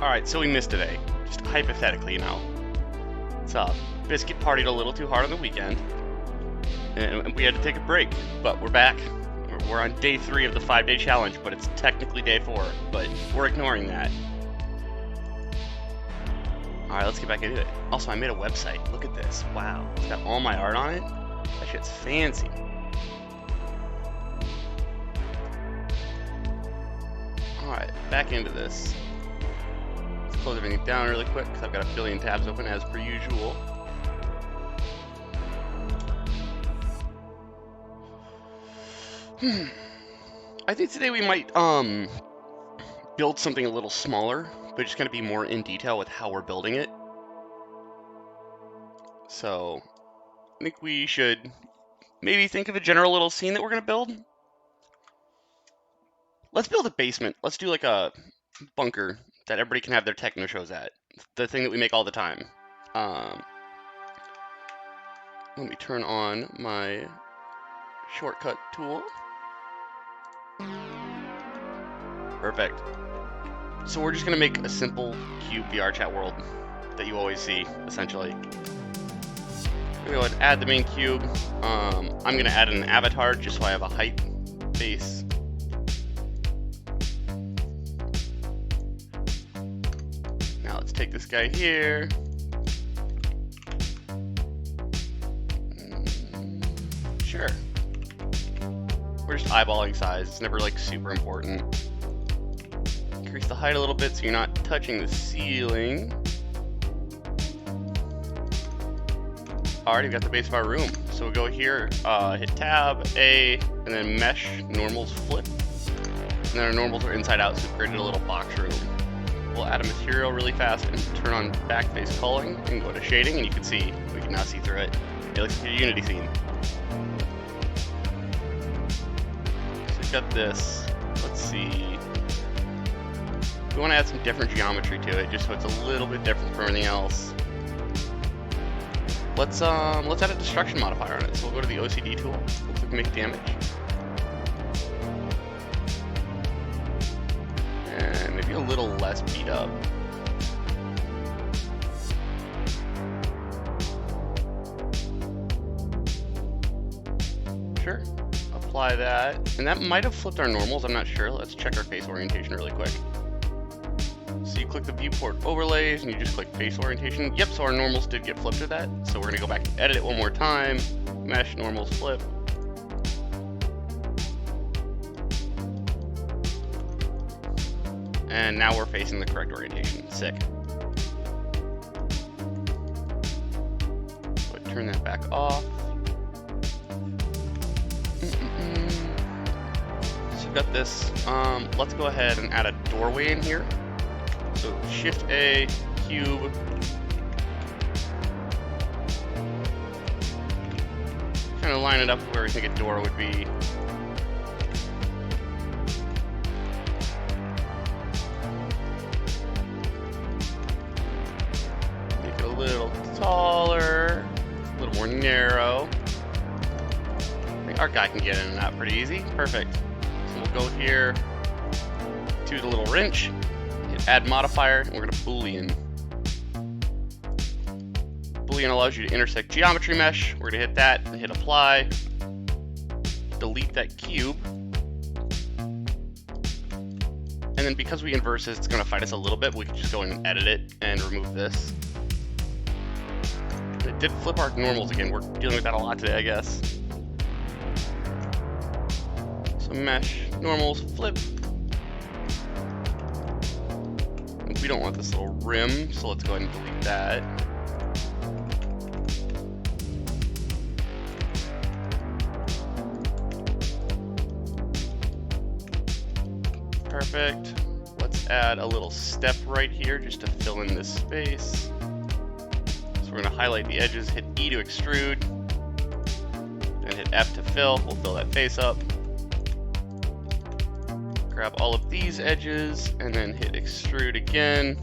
Alright, so we missed today. Just hypothetically, you know. It's Biscuit partied a little too hard on the weekend, and we had to take a break, but we're back. We're on day 3 of the 5-day challenge, but it's technically day 4, but we're ignoring that. Alright, let's get back into it. Also, I made a website. Look at this. Wow. It's got all my art on it. That shit's fancy. Alright, back into this. Let's close everything down really quick because I've got a billion tabs open as per usual. I think today we might build something a little smaller, but just gonna be more in detail with how we're building it. So I think we should maybe think of a general little scene that we're gonna build. Let's build a basement. Let's do like a bunker that everybody can have their techno shows at. The thing that we make all the time. Let me turn on my shortcut tool. Perfect. So we're just gonna make a simple cube VR chat world that you always see, essentially. We're gonna go ahead and add the main cube. I'm gonna add an avatar just so I have a height base. Now let's take this guy here. Sure. We're just eyeballing size. It's never like super important. Increase the height a little bit so you're not touching the ceiling. Alright, we've got the base of our room. So we'll go here, hit tab, A, and then mesh, normals, flip. And then our normals are inside out, so we've created a little box room. We'll add a material really fast and turn on backface culling and go to shading, and you can see, we can now see through it. It looks like a Unity scene. So we've got this. Let's see. We want to add some different geometry to it, just so it's a little bit different from everything else. Let's add a destruction modifier on it. So we'll go to the OCD tool. We'll click make damage. And maybe a little less beat up. Sure. Apply that. And that might have flipped our normals, I'm not sure. Let's check our face orientation really quick. So you click the viewport overlays and you just click face orientation. Yep, so our normals did get flipped to that. So we're gonna go back and edit it one more time. Mesh, normals, flip. And now we're facing the correct orientation. Sick. So turn that back off. So we've got this. Let's go ahead and add a doorway in here. So Shift A, cube. Kind of line it up where we think a door would be. Make it a little taller, a little more narrow. I think our guy can get in and out pretty easy. Perfect. So we'll go here to the little wrench. Add modifier, and we're going to Boolean. Boolean allows you to intersect geometry mesh. We're going to hit that, and hit apply. Delete that cube. And then because we inverse this, it's going to fight us a little bit. We can just go in and edit it and remove this. It did flip our normals again. We're dealing with that a lot today, I guess. So mesh, normals, flip. We don't want this little rim, so let's go ahead and delete that. Perfect. Let's add a little step right here just to fill in this space. So we're going to highlight the edges, hit E to extrude, and hit F to fill. We'll fill that face up. Grab all of these edges and then hit extrude again.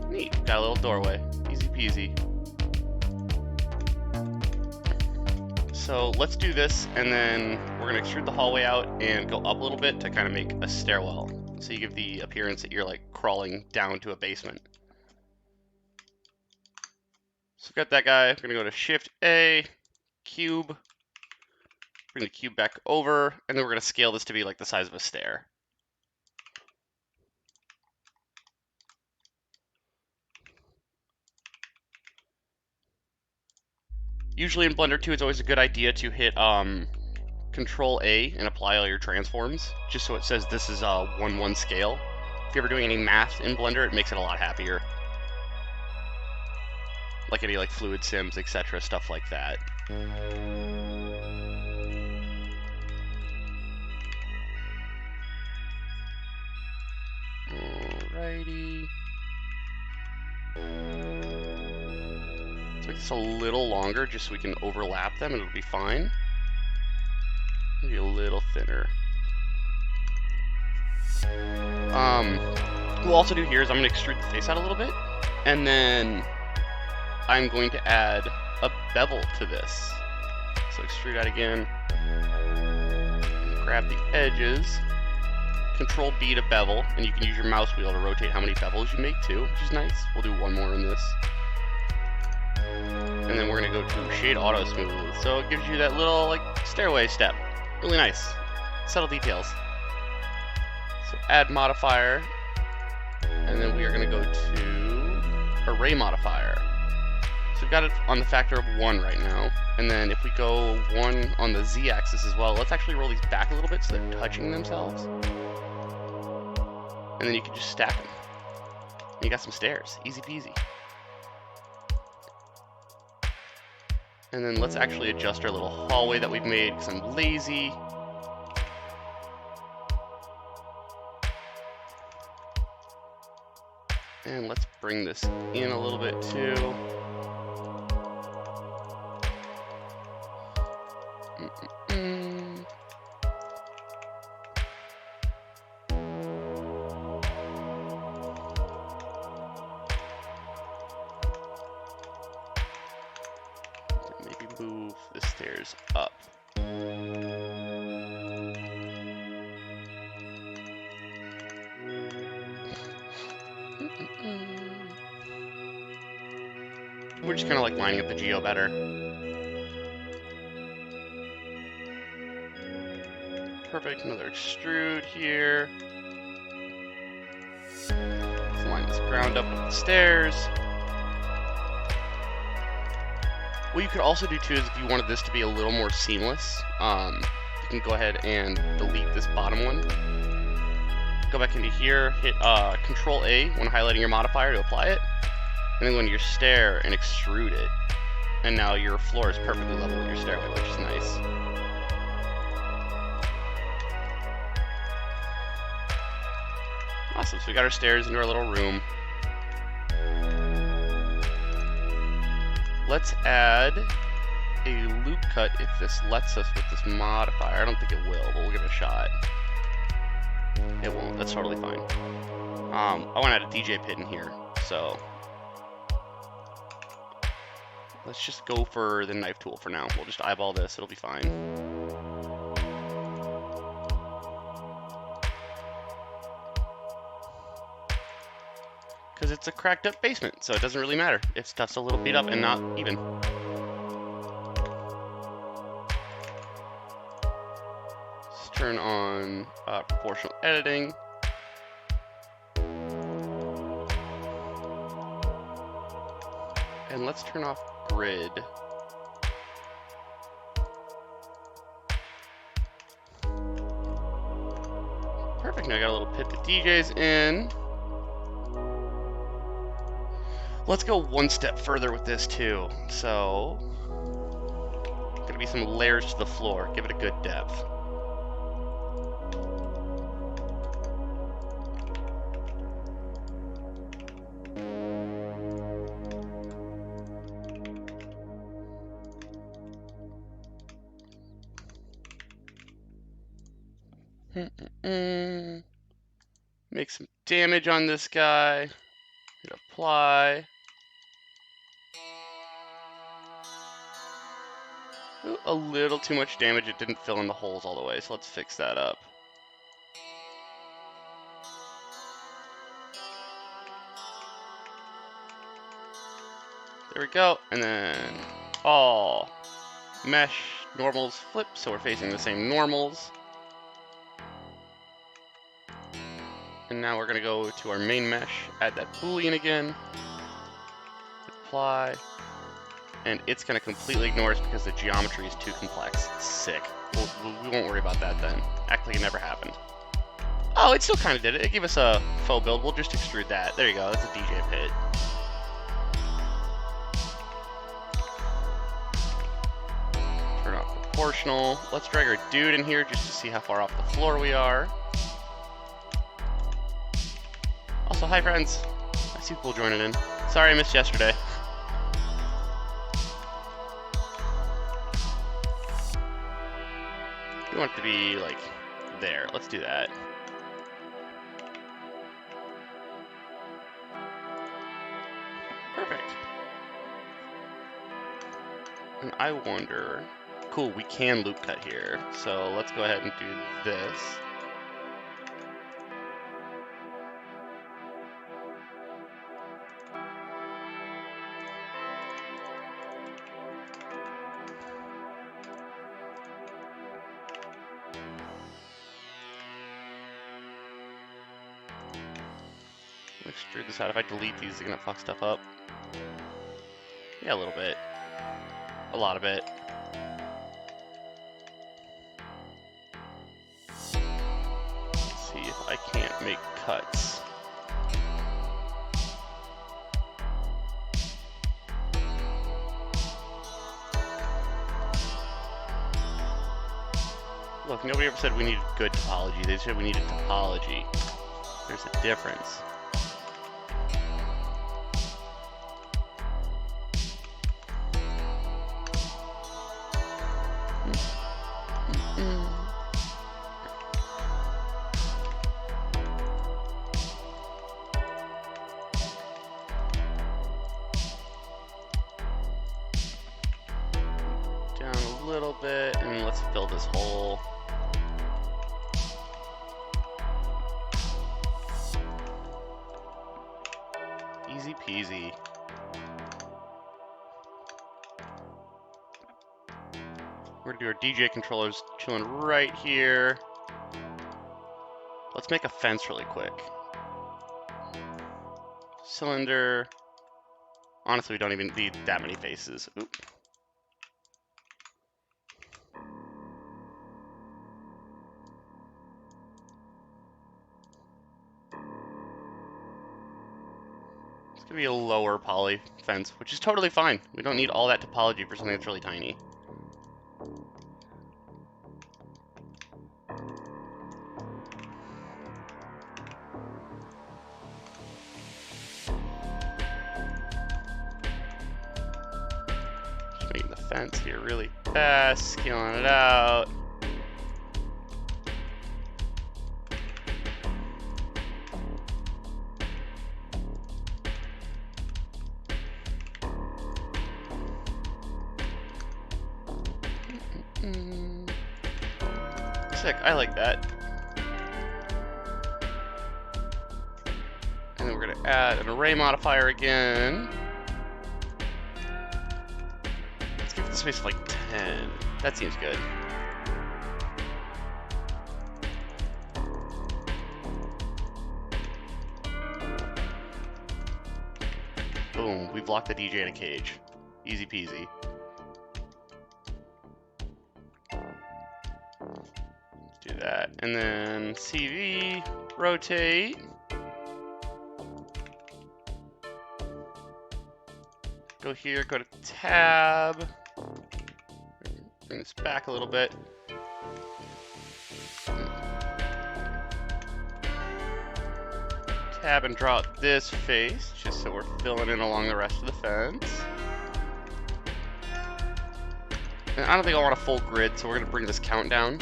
Neat, got a little doorway, easy peasy. So let's do this, and then we're gonna extrude the hallway out and go up a little bit to kind of make a stairwell. So you give the appearance that you're like crawling down to a basement. So we've got that guy. We're gonna go to Shift A, cube, bring the cube back over, and then we're gonna scale this to be like the size of a stair. Usually in Blender 2, it's always a good idea to hit Control A and apply all your transforms, just so it says this is a 1:1 scale. If you're ever doing any math in Blender, it makes it a lot happier. Like any like fluid sims, etc., stuff like that. Alrighty. Let's make this a little longer just so we can overlap them and it'll be fine. Maybe a little thinner. What we'll also do here is I'm going to extrude the face out a little bit, and then I'm going to add a bevel to this. So extrude out again, grab the edges, Control B to bevel, and you can use your mouse wheel to rotate how many bevels you make too, which is nice. We'll do one more in this. And then we're going to go to Shade Auto Smooth, so it gives you that little like stairway step. Really nice. Subtle details. So add modifier, and then we are going to go to Array Modifier. So we've got it on the factor of 1 right now, and then if we go 1 on the Z-axis as well, let's actually roll these back a little bit so they're touching themselves. And then you can just stack them. And you got some stairs. Easy peasy. And then let's actually adjust our little hallway that we've made because I'm lazy. And let's bring this in a little bit too. Maybe move the stairs up. We're just kind of like lining up the geo better. Perfect, another extrude here. Let's line this ground up with the stairs. What you could also do too is if you wanted this to be a little more seamless, you can go ahead and delete this bottom one. Go back into here, hit Control A when highlighting your modifier to apply it, and then go into your stair and extrude it. And now your floor is perfectly level with your stairway, which is nice. Awesome, so we got our stairs into our little room. Let's add a loop cut if this lets us with this modifier. I don't think it will, but we'll give it a shot. It won't, that's totally fine. I want to add a DJ pit in here, so let's just go for the knife tool for now. We'll just eyeball this, it'll be fine. Because it's a cracked up basement, so it doesn't really matter if stuff's a little beat up and not even. Let's turn on proportional editing. And let's turn off grid. Perfect, now I got a little pit that DJ's in. Let's go one step further with this too. So, gonna be some layers to the floor. Give it a good depth. Make some damage on this guy. Hit apply. Ooh, a little too much damage. It didn't fill in the holes all the way, so let's fix that up. There we go, and then all mesh normals flip, so we're facing the same normals. And now we're gonna go to our main mesh, add that boolean again, apply, and it's gonna completely ignore us because the geometry is too complex. It's sick. We won't worry about that then. Act like it never happened. Oh, it still kind of did it. It gave us a faux build. We'll just extrude that. There you go. That's a DJ pit. Turn off proportional. Let's drag our dude in here just to see how far off the floor we are. Also, hi friends. I see people joining in. Sorry I missed yesterday. We want it to be like there. Let's do that. Perfect. And I wonder, cool, we can loop cut here. So let's go ahead and do this. Extrude this out. If I delete these, they're gonna fuck stuff up. Yeah, a little bit. A lot of it. Let's see if I can't make cuts. Look, nobody ever said we needed good topology. They said we needed topology. There's a difference. Down a little bit, and let's fill this hole. Easy peasy. We're gonna do our DJ controllers chilling right here. Let's make a fence really quick. Cylinder. Honestly, we don't even need that many faces. Oop. It's gonna be a lower poly fence, which is totally fine. We don't need all that topology for something that's really tiny. Just making the fence here really fast, scaling it out. Sick, I like that. And then we're gonna add an array modifier again. Let's give the space like 10. That seems good. Boom, we've locked the DJ in a cage. Easy peasy. Do that, and then CV, rotate. Go here, go to tab. Bring this back a little bit. Tab and draw out this face, just so we're filling in along the rest of the fence. And I don't think I want a full grid, so we're gonna bring this count down.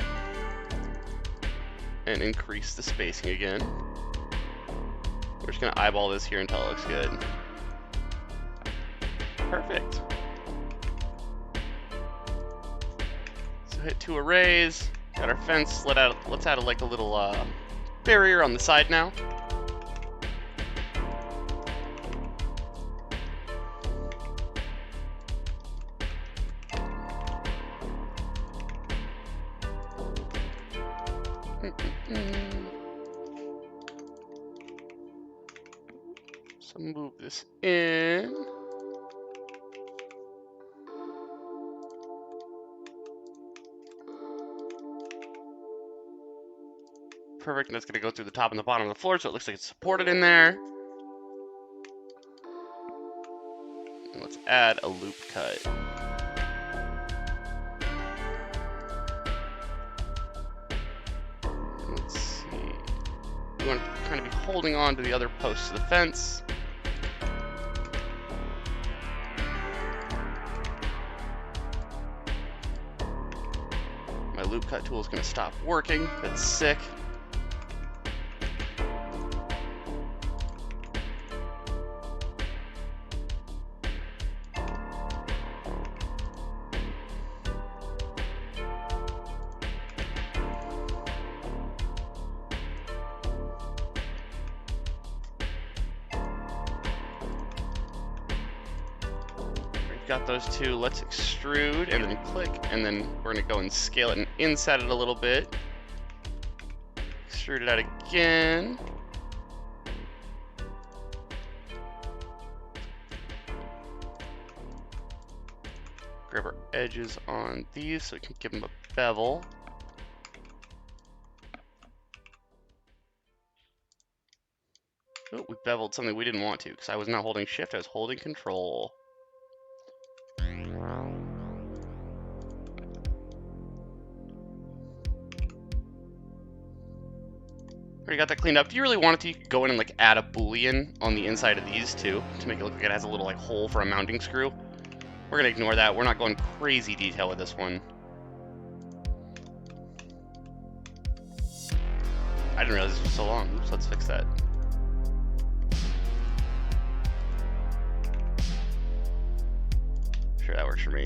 And increase the spacing again. We're just gonna eyeball this here until it looks good. Perfect. hit 2 arrays. Got our fence. Let's add like a little barrier on the side now. So move this in. Perfect, and that's gonna go through the top and the bottom of the floor, so it looks like it's supported in there. And let's add a loop cut. Let's see. We want to kind of be holding on to the other posts of the fence. My loop cut tool is gonna stop working. That's sick. Got those two. Let's extrude and then click, and then we're gonna go and scale it and inset it a little bit. Extrude it out again. Grab our edges on these so we can give them a bevel. Oh, we beveled something we didn't want to because I was not holding shift, I was holding control. Already got that cleaned up. If you really wanted to, you could go in and like add a boolean on the inside of these too to make it look like it has a little like hole for a mounting screw. We're gonna ignore that. We're not going crazy detail with this one. I didn't realize this was so long. Oops, let's fix that. Sure, that works for me.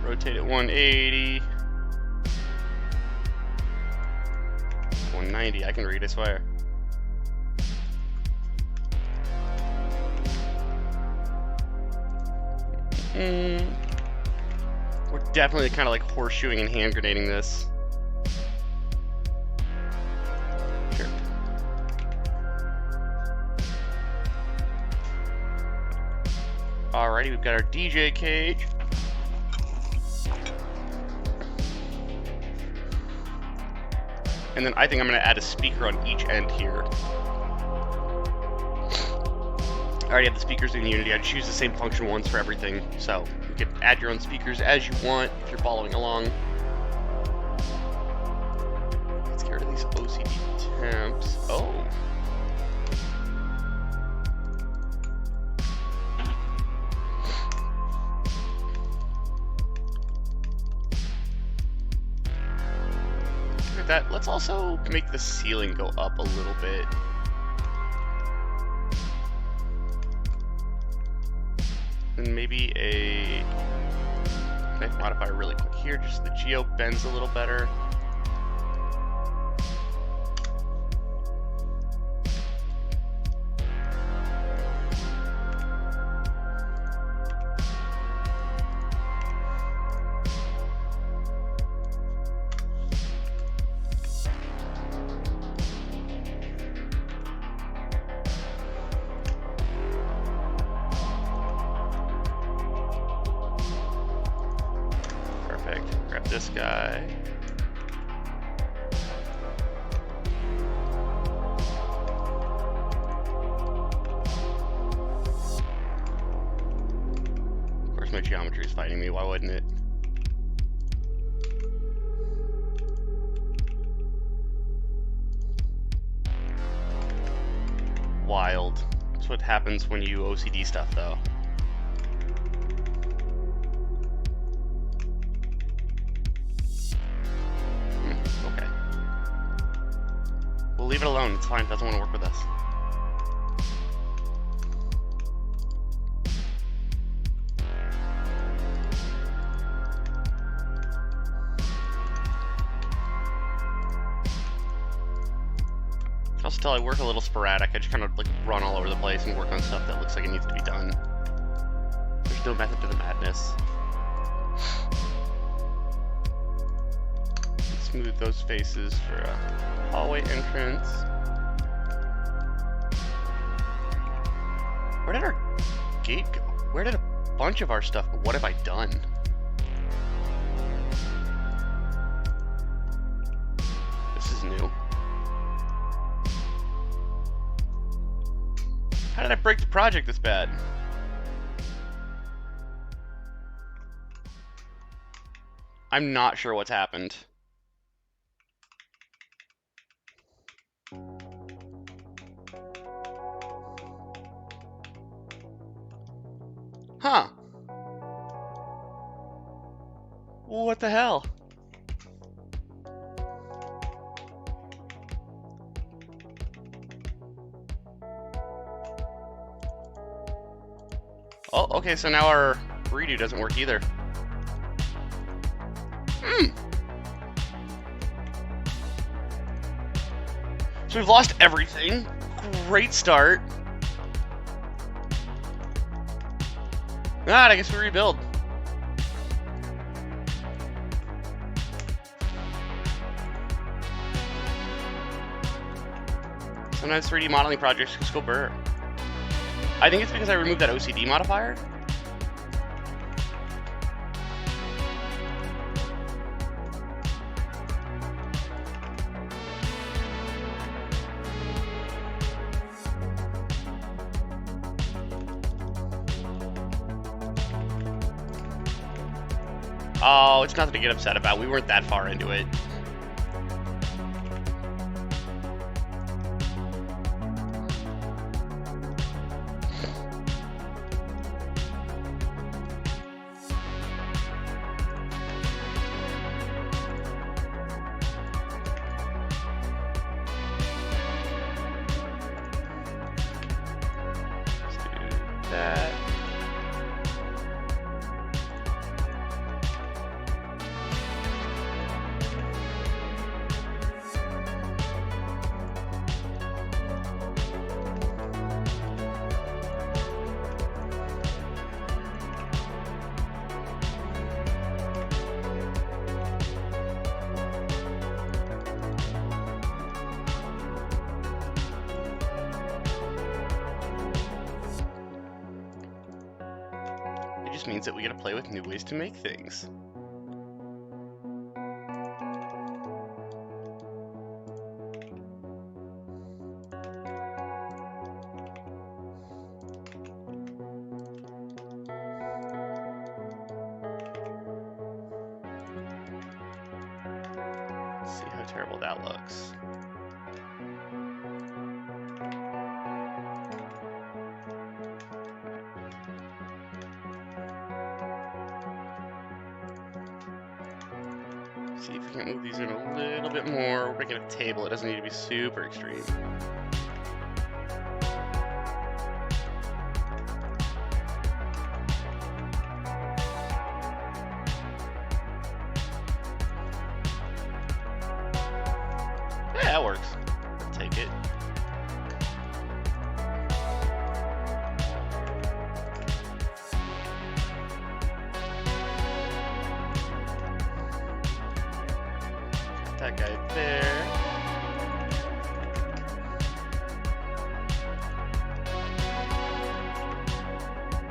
Rotate it 180. 190, I can read, I swear. We're definitely kind of like horseshoeing and hand grenading this. Sure. Alrighty, we've got our DJ cage. And then I think I'm going to add a speaker on each end here. I already have the speakers in Unity. I choose the same function once for everything. So you can add your own speakers as you want if you're following along. Let's get rid of these OCD temps. Oh. That. Let's also make the ceiling go up a little bit. And maybe a knife modifier really quick here, just so the geo bends a little better. Grab this guy. Of course my geometry is fighting me, why wouldn't it? Wild. That's what happens when you OCD stuff though. Okay. We'll leave it alone. It's fine. It doesn't want to work with us. until I work a little sporadic. I just kind of like run all over the place and work on stuff that looks like it needs to be done. There's no method to the madness. Smooth those faces for a hallway entrance. Where did our gate go? Where did a bunch of our stuff go? What have I done? This is new. How did I break the project this bad? I'm not sure what's happened. Huh. What the hell? Oh, okay, so now our redo doesn't work either. So we've lost everything. Great start. I guess we rebuild. Sometimes 3D modeling projects just go burr. I think it's because I removed that OCD modifier. Oh, it's nothing to get upset about. We weren't that far into it. Let's do that. It just means that we gotta play with new ways to make things. Let's see how terrible that looks. See if we can move these in a little bit more. We're making a table. It doesn't need to be super extreme. Yeah, that works. I'll take it. That guy there.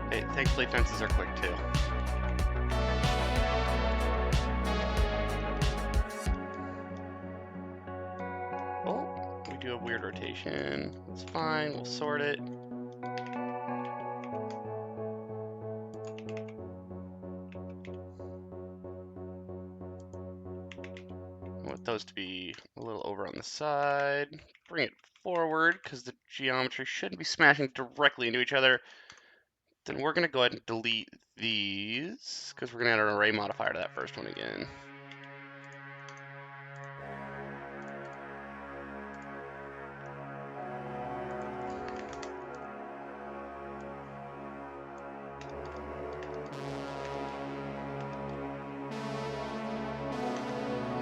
Hey, thankfully fences are quick too. Oh, we do a weird rotation. It's fine, we'll sort it. I want those to be a little over on the side. Bring it forward because the geometry shouldn't be smashing directly into each other. Then we're going to go ahead and delete these because we're going to add an array modifier to that first one again.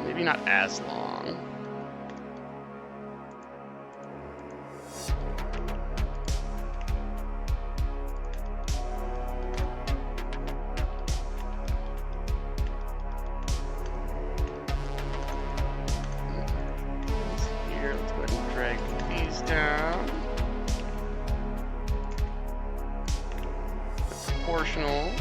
Maybe not as long. proportional.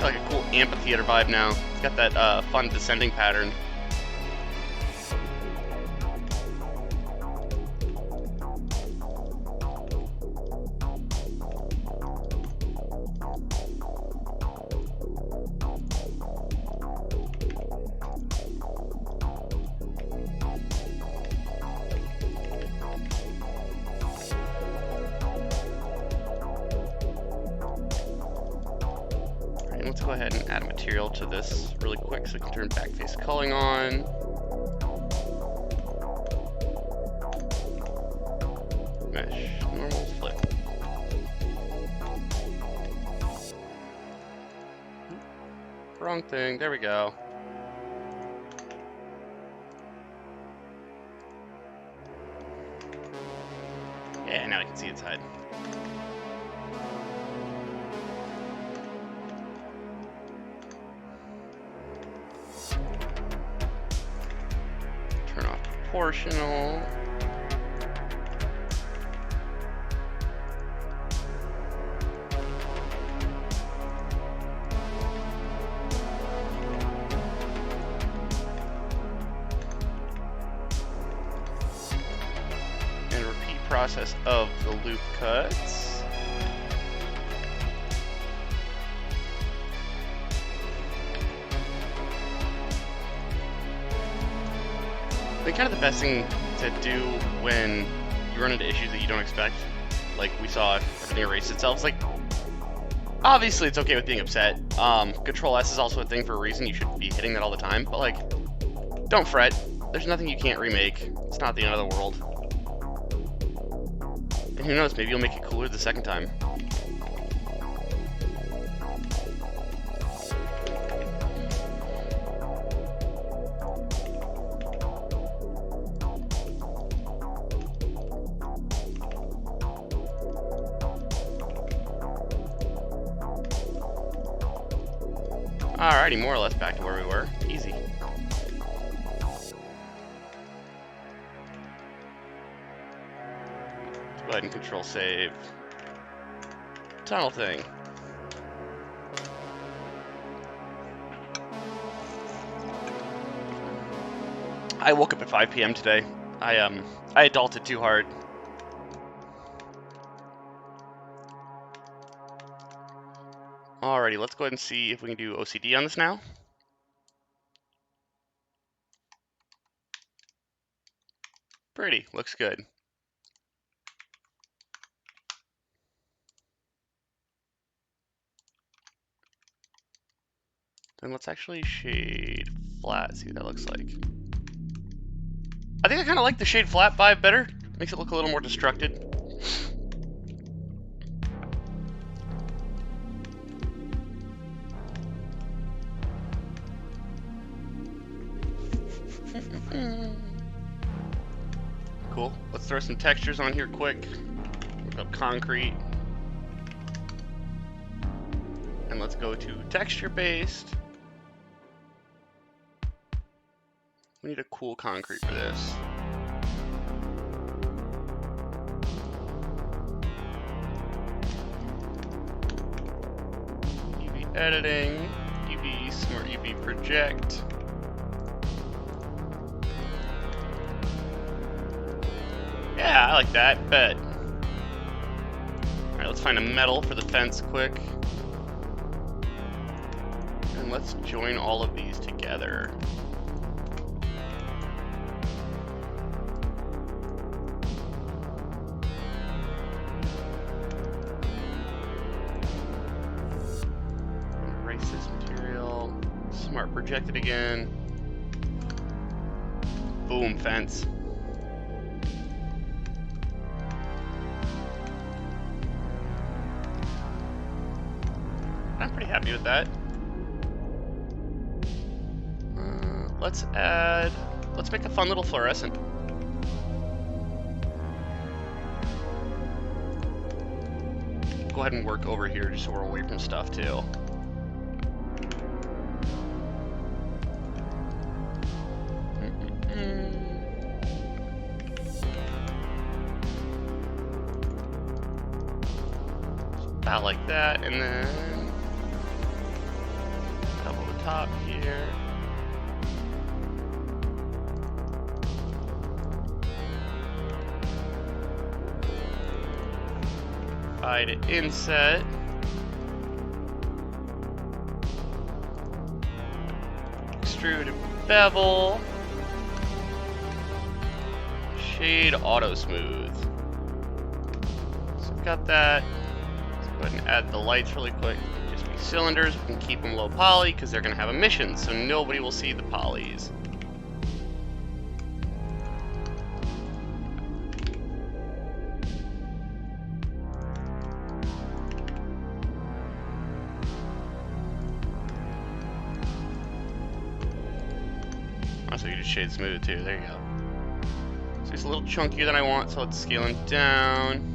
Like a cool amphitheater vibe now. It's got that fun descending pattern. Let's go ahead and add a material to this really quick so we can turn backface culling on. Mesh, normal, flip. Wrong thing, there we go. Yeah, now we can see inside. Turn off proportional. And repeat process of the loop cuts. I think kind of the best thing to do when you run into issues that you don't expect, like we saw everything erase itself, is like, obviously it's okay with being upset. Control S is also a thing for a reason. You should be hitting that all the time, but like, don't fret. There's nothing you can't remake. It's not the end of the world. And who knows, maybe you'll make it cooler the second time. Alrighty, more or less back to where we were. Easy. Let's go ahead and control save. Tunnel thing. I woke up at 5 p.m. today. I adulted too hard. Alrighty, let's go ahead and see if we can do OCD on this now. Pretty, looks good. Then let's actually shade flat, see what that looks like. I think I kind of like the shade flat vibe better. Makes it look a little more destructed. Cool. Let's throw some textures on here quick. Look up concrete. And let's go to texture based. We need a cool concrete for this. UV editing, UV smart UV project. Yeah, I like that. Bet. Alright, let's find a metal for the fence quick. And let's join all of these together. Erase this material. Smart project it again. Boom, fence. I'm pretty happy with that. Let's make a fun little fluorescent. Go ahead and work over here just so we're away from stuff too. about like that, and then double the top here. Hide it inset. Extrude and bevel. Shade auto smooth. So we've got that. Let's go ahead and add the lights really quick. Just be cylinders. We can keep them low poly because they're going to have emissions, so nobody will see the polys. So you just shade smooth too. There you go. So it's a little chunkier than I want, so let's scale him down.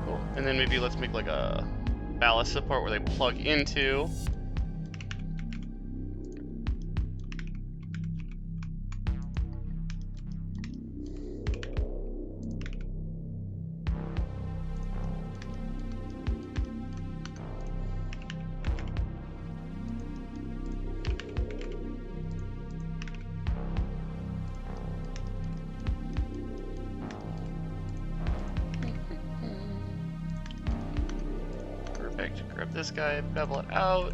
Cool. And then maybe let's make like a ballast support where they plug into. Grab this guy, bevel it out.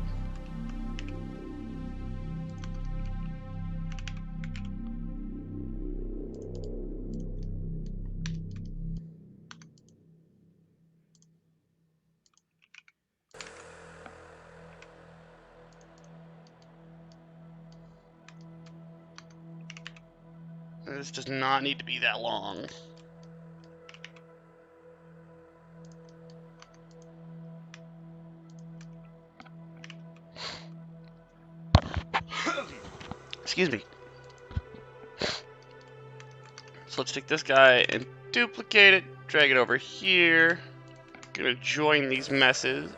This does not need to be that long. Excuse me. So let's take this guy and duplicate it, drag it over here. Gonna join these meshes.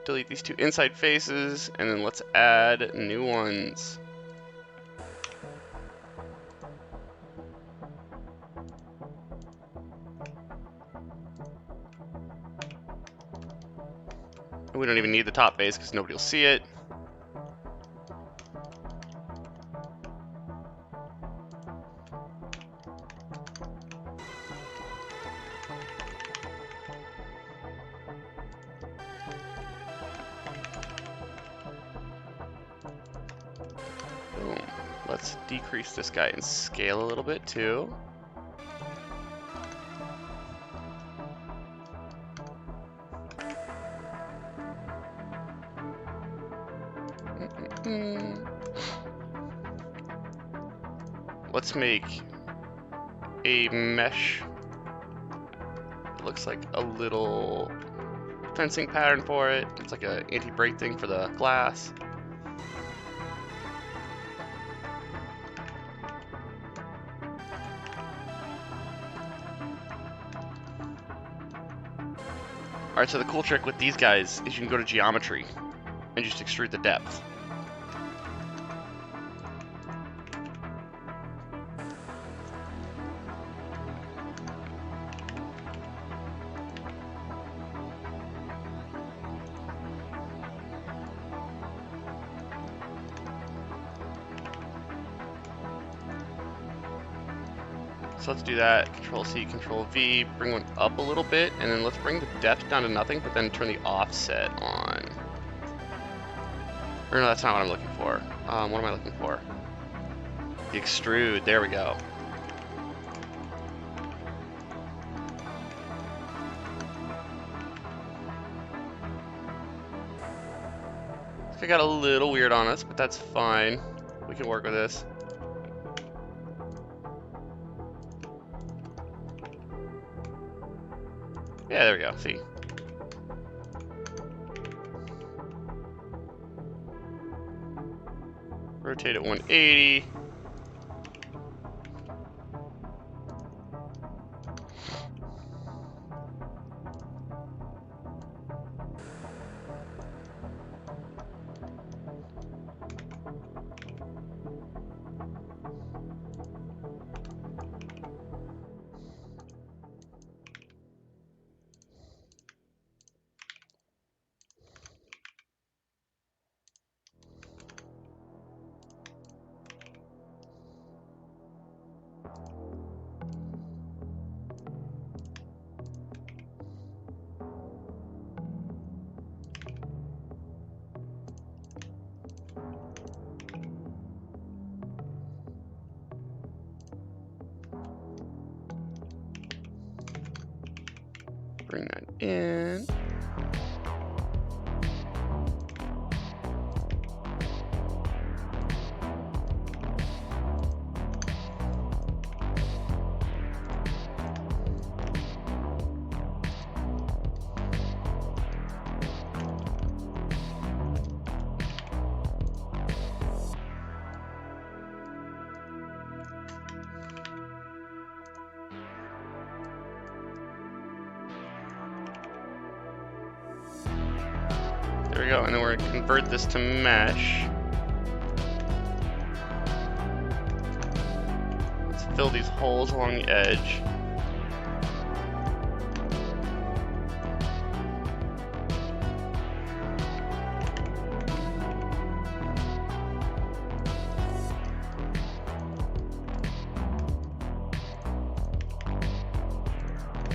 Delete these two inside faces, and then let's add new ones. We don't even need the top face because nobody will see it. Boom. Let's decrease this guy and scale a little bit too. Let's make a mesh. It looks like a little fencing pattern for it. It's like an anti-break thing for the glass. Alright, so the cool trick with these guys is you can go to geometry and just extrude the depth. So let's do that. Control C, Control V, bring one up a little bit, and then let's bring the depth down to nothing, but then turn the offset on. Or no, that's not what I'm looking for. What am I looking for? The extrude, there we go. It got a little weird on us, but that's fine. We can work with this. Yeah, there we go, see. Rotate it 180. bring that in. There we go, and then we're gonna convert this to mesh. Let's fill these holes along the edge.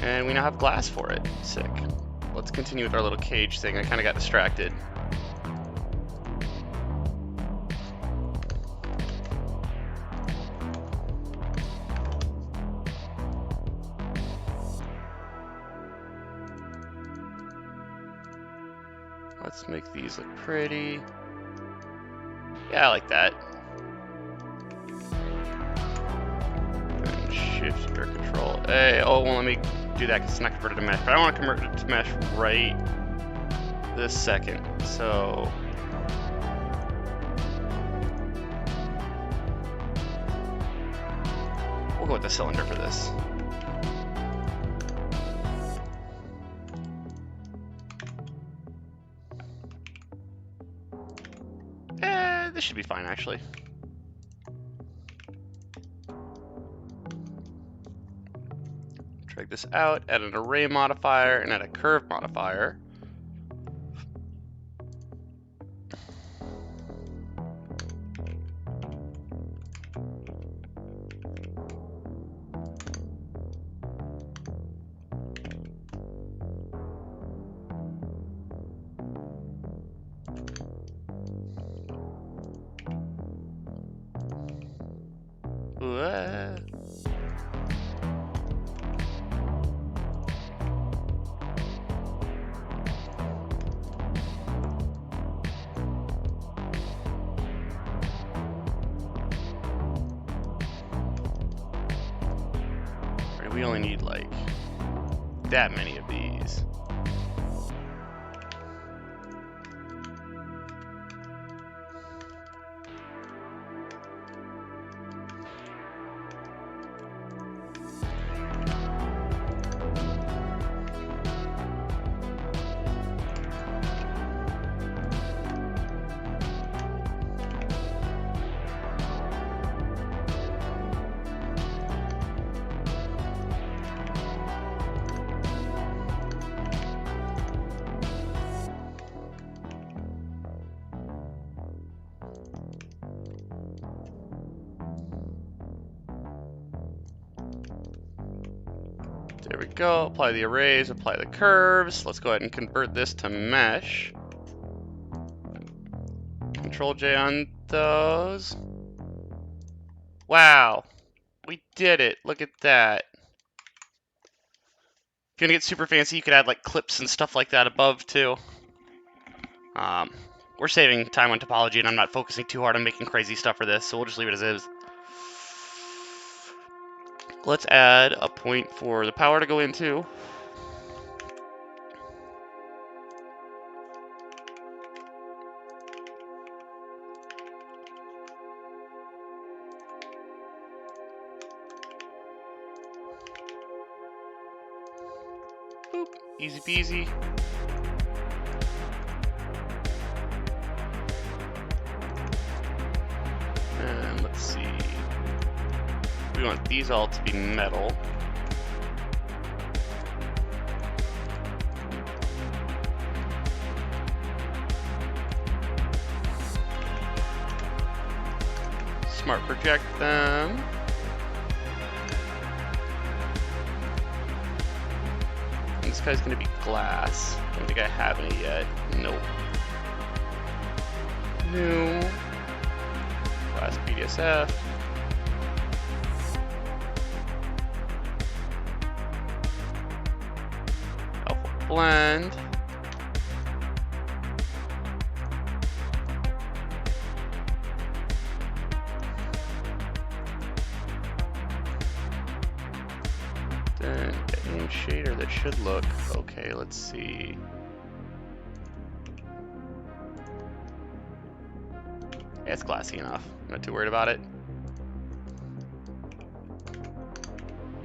And we now have glass for it. Sick. Let's continue with our little cage thing. I kind of got distracted. Let's make these look pretty. Yeah, I like that. And shift or control A. Oh, well, let me do that because it's not converted to mesh. But I want to convert it to mesh right this second. So we'll go with the cylinder for this. This should be fine, actually. Drag this out, add an array modifier, and add a curve modifier. We only need like that many of these. There we go. Apply the arrays, apply the curves. Let's go ahead and convert this to mesh. Control J on those. Wow. We did it. Look at that. If you want to get super fancy, you could add like clips and stuff like that above too. We're saving time on topology, and I'm not focusing too hard on making crazy stuff for this, so we'll just leave it as is. Let's add a point for the power to go into. Boop. Easy peasy. And let's see. We want these all to be metal. Smart project them. And this guy's gonna be glass. I don't think I have any yet. Nope. New. Glass BDSF. blend. Then get a shader that should look okay. Let's see. Yeah, it's glassy enough. I'm not too worried about it.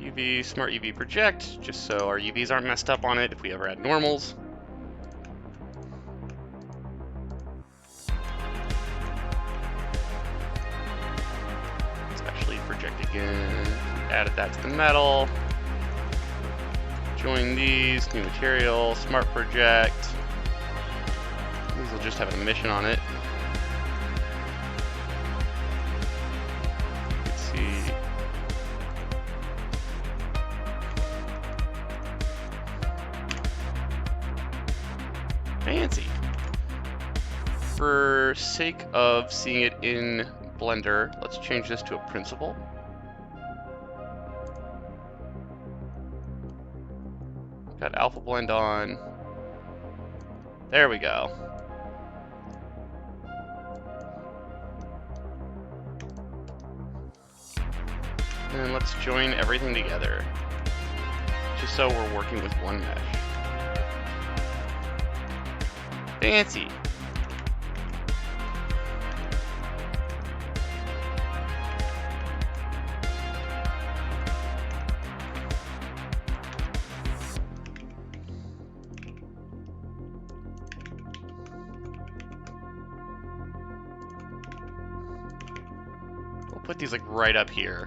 UV, smart UV project, just so our UVs aren't messed up on it if we ever add normals. Let's actually project again. Added that to the metal. Join these, new material, smart project. These will just have an emission on it. Let's see. Fancy. For sake of seeing it in Blender, let's change this to a principle. Got alpha blend on. There we go. And let's join everything together, just so we're working with one mesh. Fancy. We'll put these like right up here.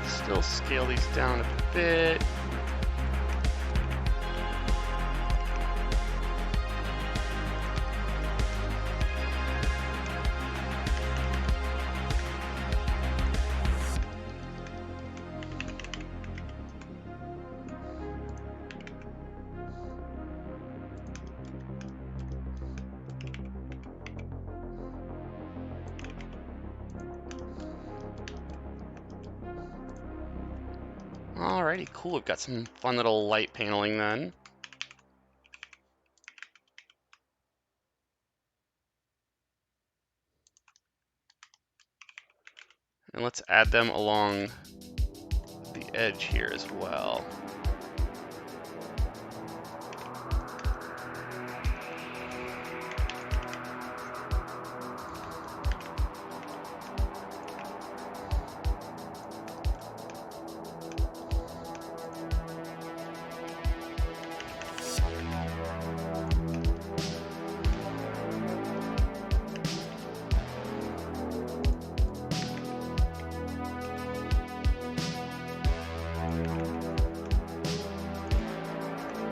Still scale these down a bit. Alrighty, cool. We've got some fun little light paneling then. And let's add them along the edge here as well.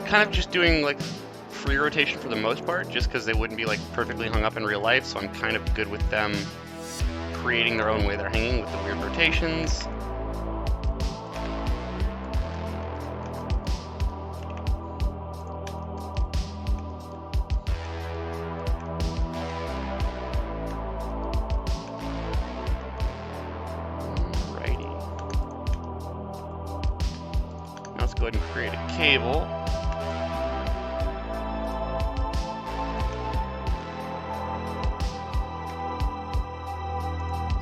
Kind of just doing like free rotation for the most part, just because they wouldn't be like perfectly hung up in real life, so I'm kind of good with them creating their own way they're hanging with the weird rotations. Alrighty. Now let's go ahead and create a cable.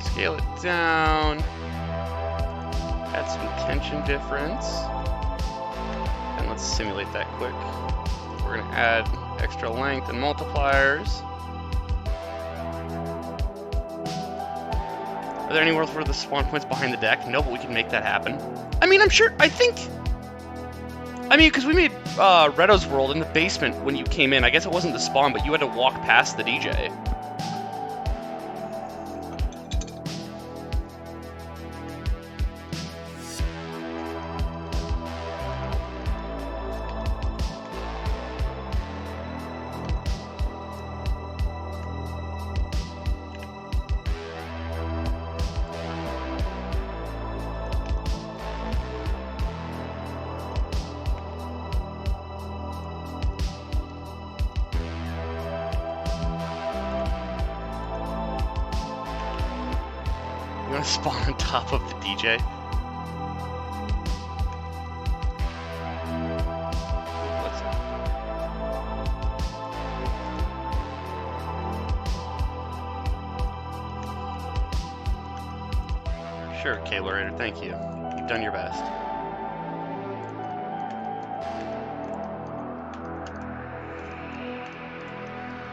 Scale it down, add some tension difference, and let's simulate that quick. We're going to add extra length and multipliers. Are there anywhere where the spawn point's behind the deck? No, but we can make that happen. I mean, I'm sure, because we made Redo's World in the basement when you came in. I guess it wasn't the spawn, but you had to walk past the DJ. You want to spawn on top of the DJ? Sure, K-Lorator, thank you. You've done your best.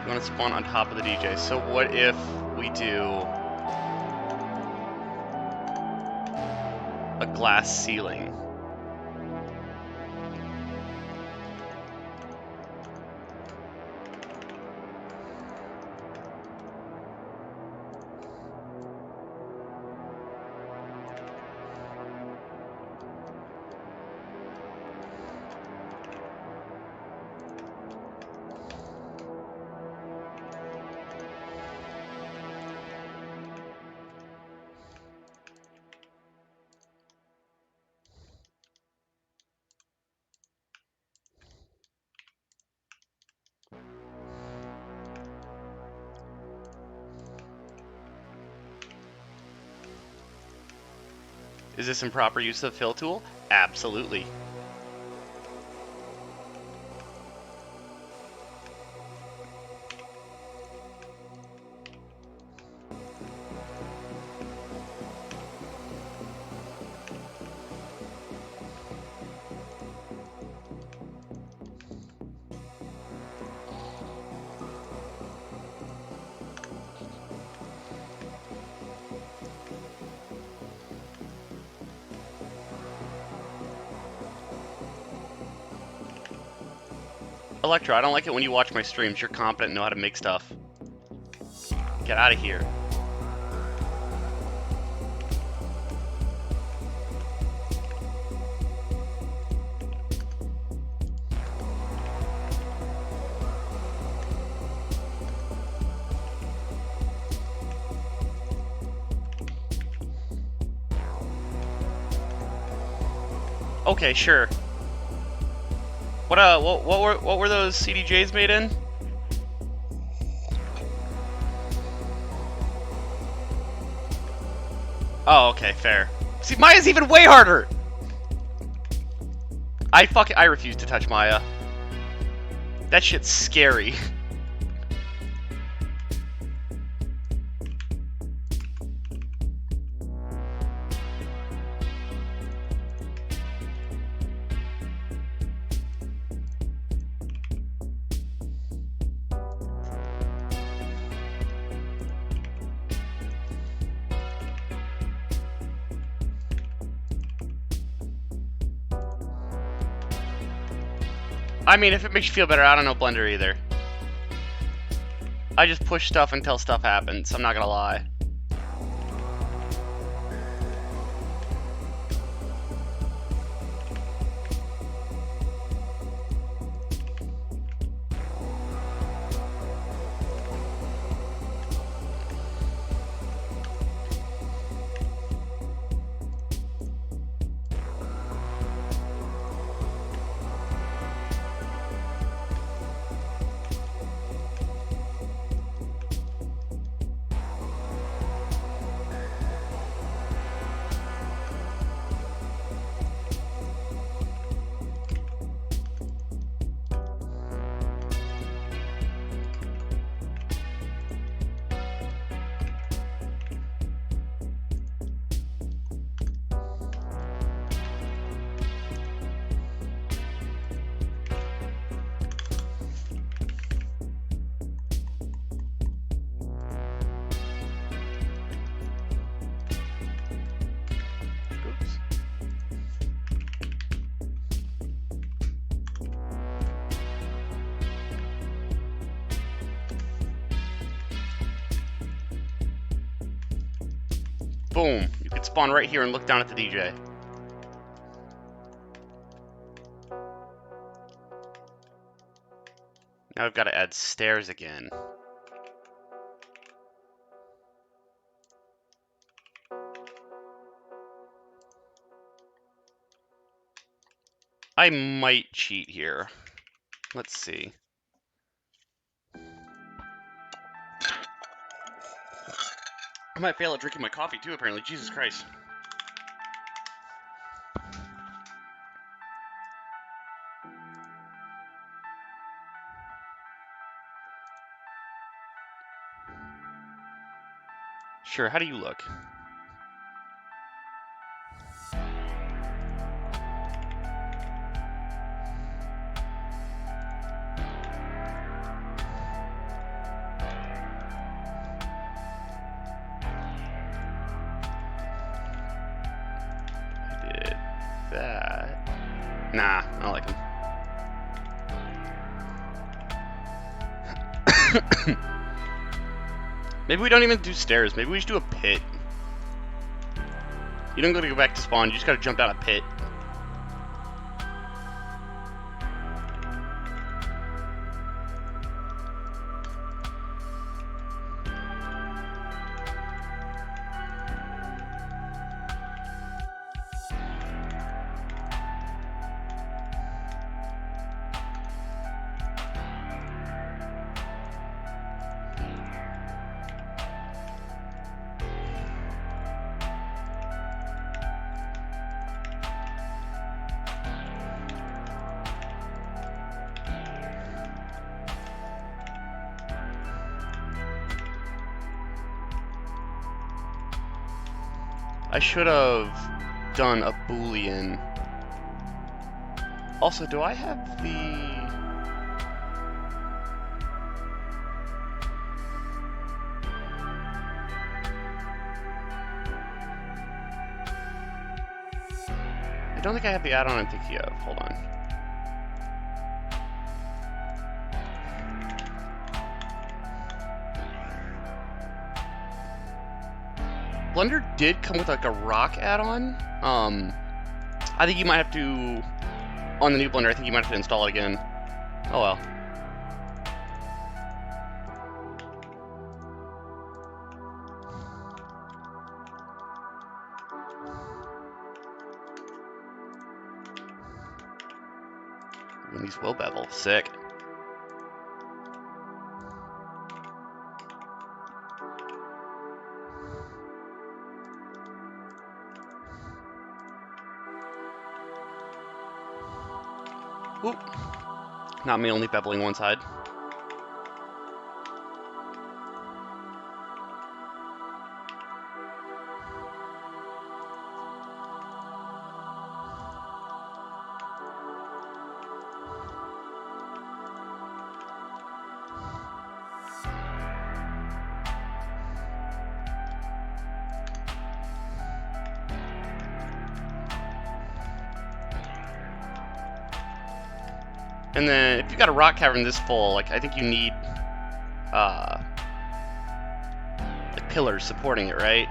You want to spawn on top of the DJ. So what if we do a glass ceiling? Is this improper use of the fill tool? Absolutely. Electro, I don't like it when you watch my streams. You're competent and know how to make stuff. Get out of here. Okay, sure. What were those CDJs made in? Oh, okay, fair. See, Maya's even way harder. I refuse to touch Maya. That shit's scary. I mean, if it makes you feel better, I don't know Blender either. I just push stuff until stuff happens, I'm not gonna lie. Boom. You could spawn right here and look down at the DJ. Now I've got to add stairs again. I might cheat here. Let's see. I might fail at drinking my coffee too, apparently. Jesus Christ. Sure, how do you look? I did that. Nah, I don't like him. Maybe we don't even do stairs. Maybe we just do a pit. You don't gotta go back to spawn. You just gotta jump down a pit. I should have done a Boolean. Also, do I have the... I don't think I have the add-on I'm thinking of. Hold on. Blender did come with like a rock add-on. I think you might have to, on the new Blender, I think you might have to install it again. Oh well. And these will bevel. Sick. Oop. Not me only beveling one side. And then, if you got a rock cavern this full, like, I think you need, like, pillars supporting it, right?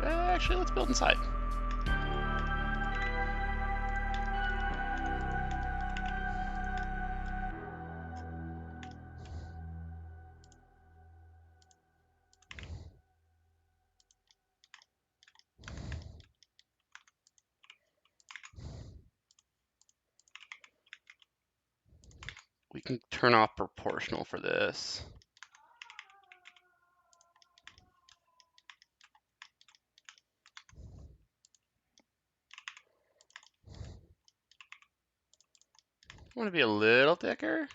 Actually, let's build inside. We can turn off proportional for this. Want to be a little thicker?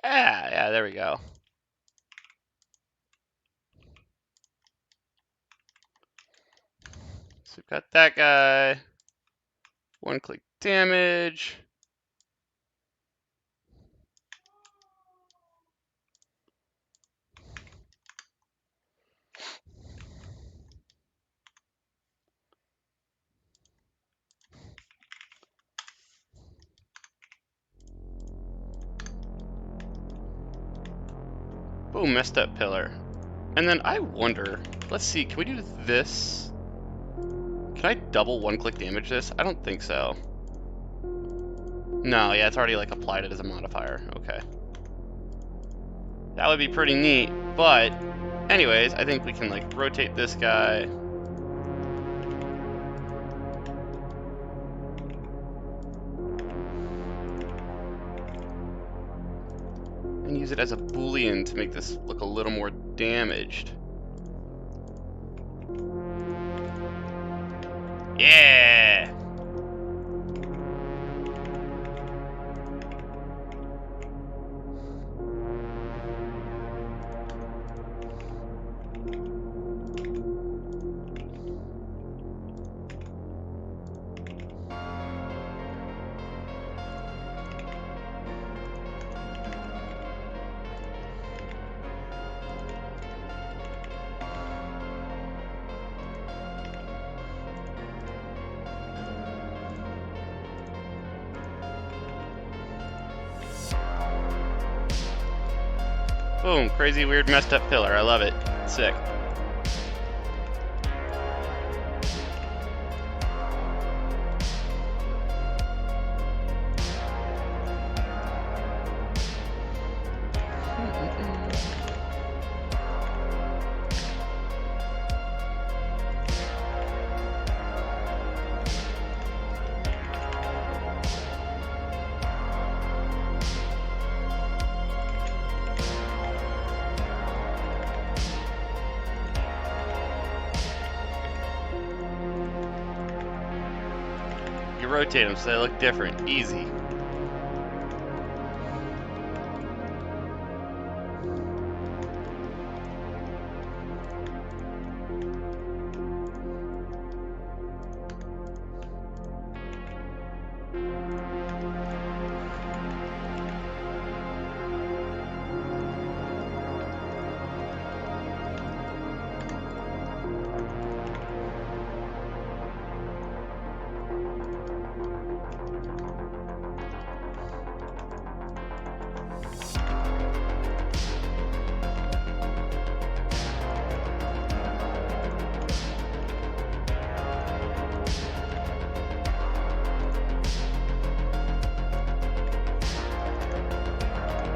Yeah, there we go. So we've got that guy. One click damage. Boom, messed up pillar. And then I wonder, let's see, can we do this? Can I double one click damage this? I don't think so. No, yeah, it's already like applied it as a modifier. Okay. That would be pretty neat, but anyways, I think we can like rotate this guy. And use it as a boolean to make this look a little more damaged. Yeah! Boom, crazy, weird, messed up pillar. I love it. Sick. You rotate them so they look different. Easy.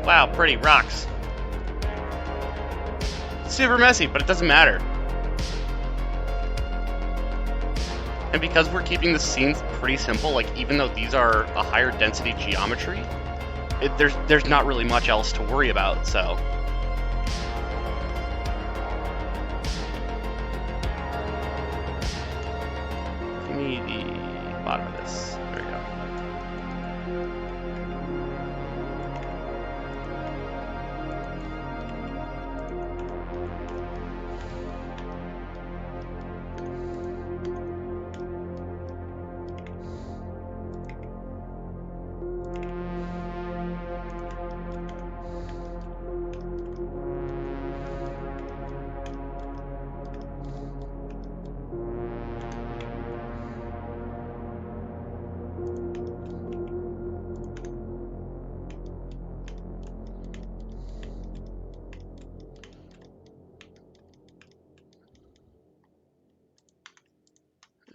Wow, pretty rocks. Super messy, but it doesn't matter. And because we're keeping the scenes pretty simple, like even though these are a higher density geometry, there's not really much else to worry about, so. Give me the bottom of this. There we go.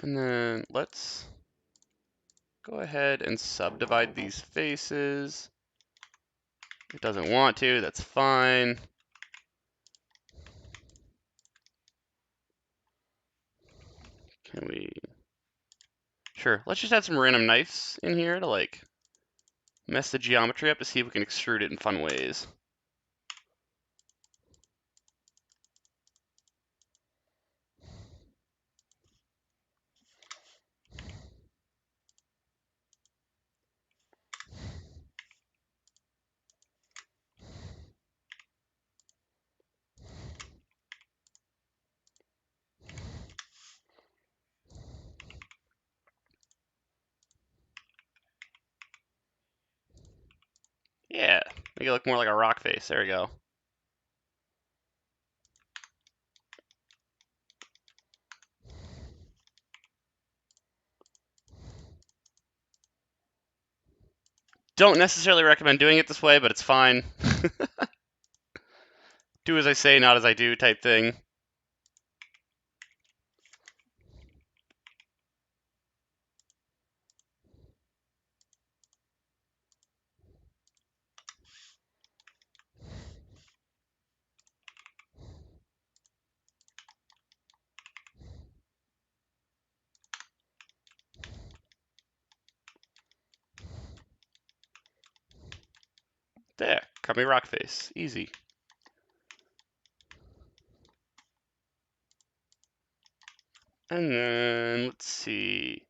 And then let's go ahead and subdivide these faces. It doesn't want to, that's fine. Can we? Sure, let's just add some random knives in here to like mess the geometry up to see if we can extrude it in fun ways. Yeah, make it look more like a rock face. There we go. Don't necessarily recommend doing it this way, but it's fine. Do as I say, not as I do type thing. Crummy rock face. Easy. And then, let's see.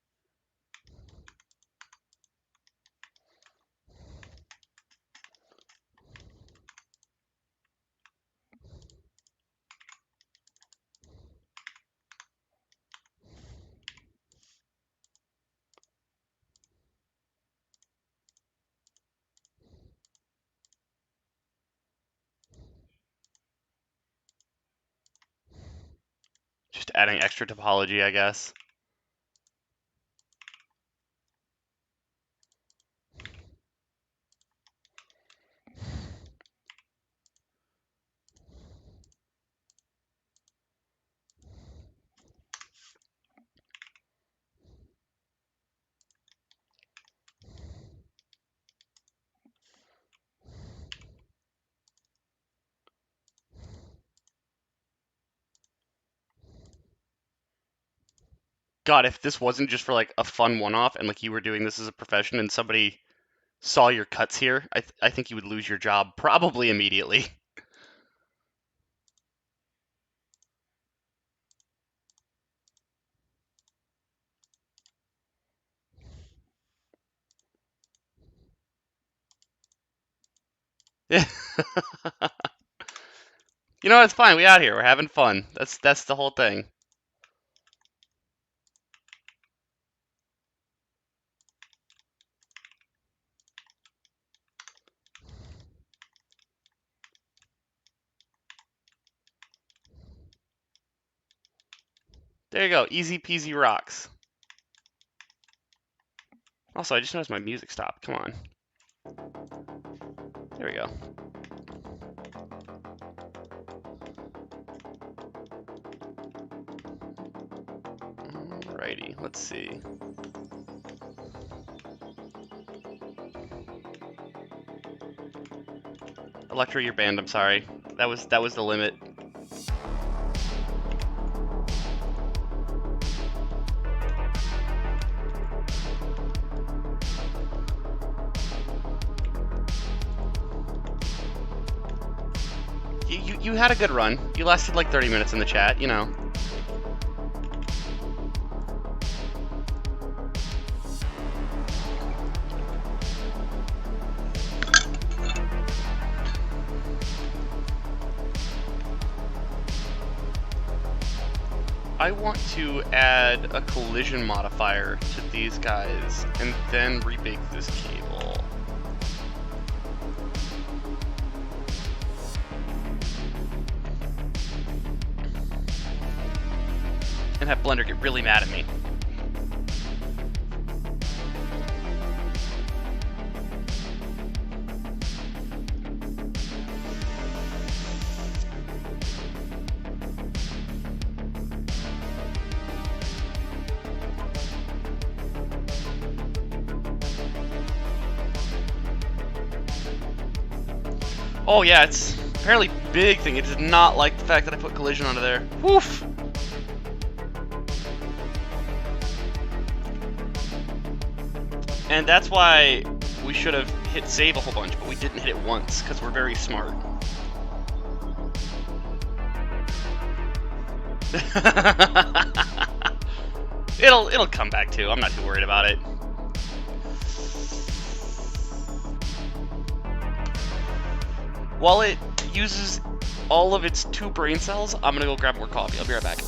Just adding extra topology, I guess. God, if this wasn't just for like a fun one-off and like you were doing this as a profession and somebody saw your cuts here, I think you would lose your job probably immediately. You know, it's fine. We out here. We're having fun. That's the whole thing. There you go. Easy peasy rocks. Also, I just noticed my music stopped. Come on. There we go. Alrighty, let's see. Electro, you're banned. I'm sorry. That was the limit. You had a good run. You lasted like 30 minutes in the chat, you know. I want to add a collision modifier to these guys and then rebake this cable. And have Blender get really mad at me. Oh yeah, it's a fairly big thing. It does not like the fact that I put collision onto there. Woof! And that's why we should have hit save a whole bunch, but we didn't hit it once, because we're very smart. It'll come back too. I'm not too worried about it. While it uses all of its 2 brain cells, I'm gonna go grab more coffee. I'll be right back.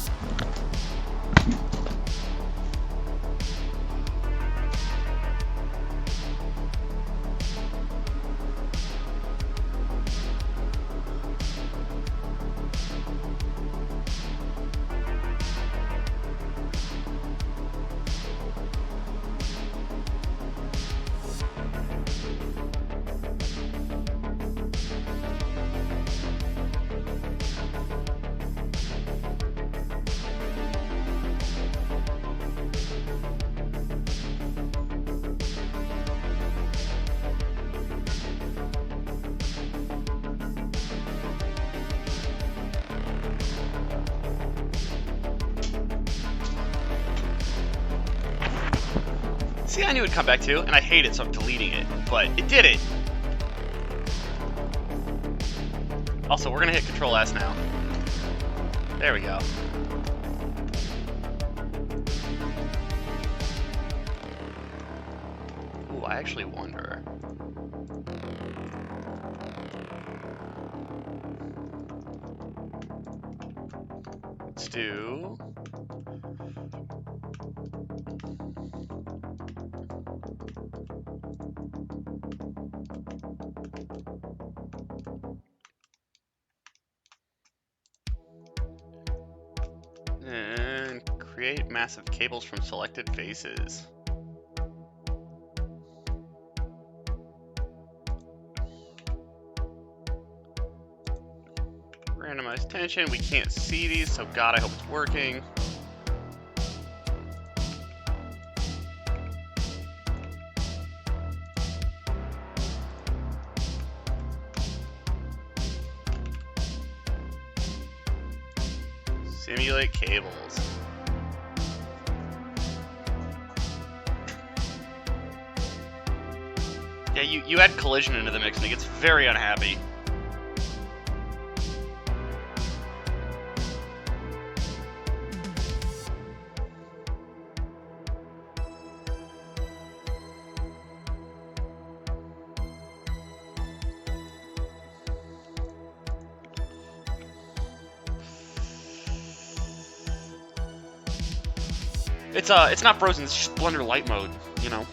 See, I knew it'd come back too, and I hate it, so I'm deleting it. But it did it. Also, we're gonna hit Control S now. There we go. Ooh, I actually wonder. Let's do... And create massive cables from selected faces. Randomized tension. We can't see these, so God, I hope it's working. Simulate cables. Yeah, you add collision into the mix and it gets very unhappy. It's not frozen, it's just Blender light mode, you know.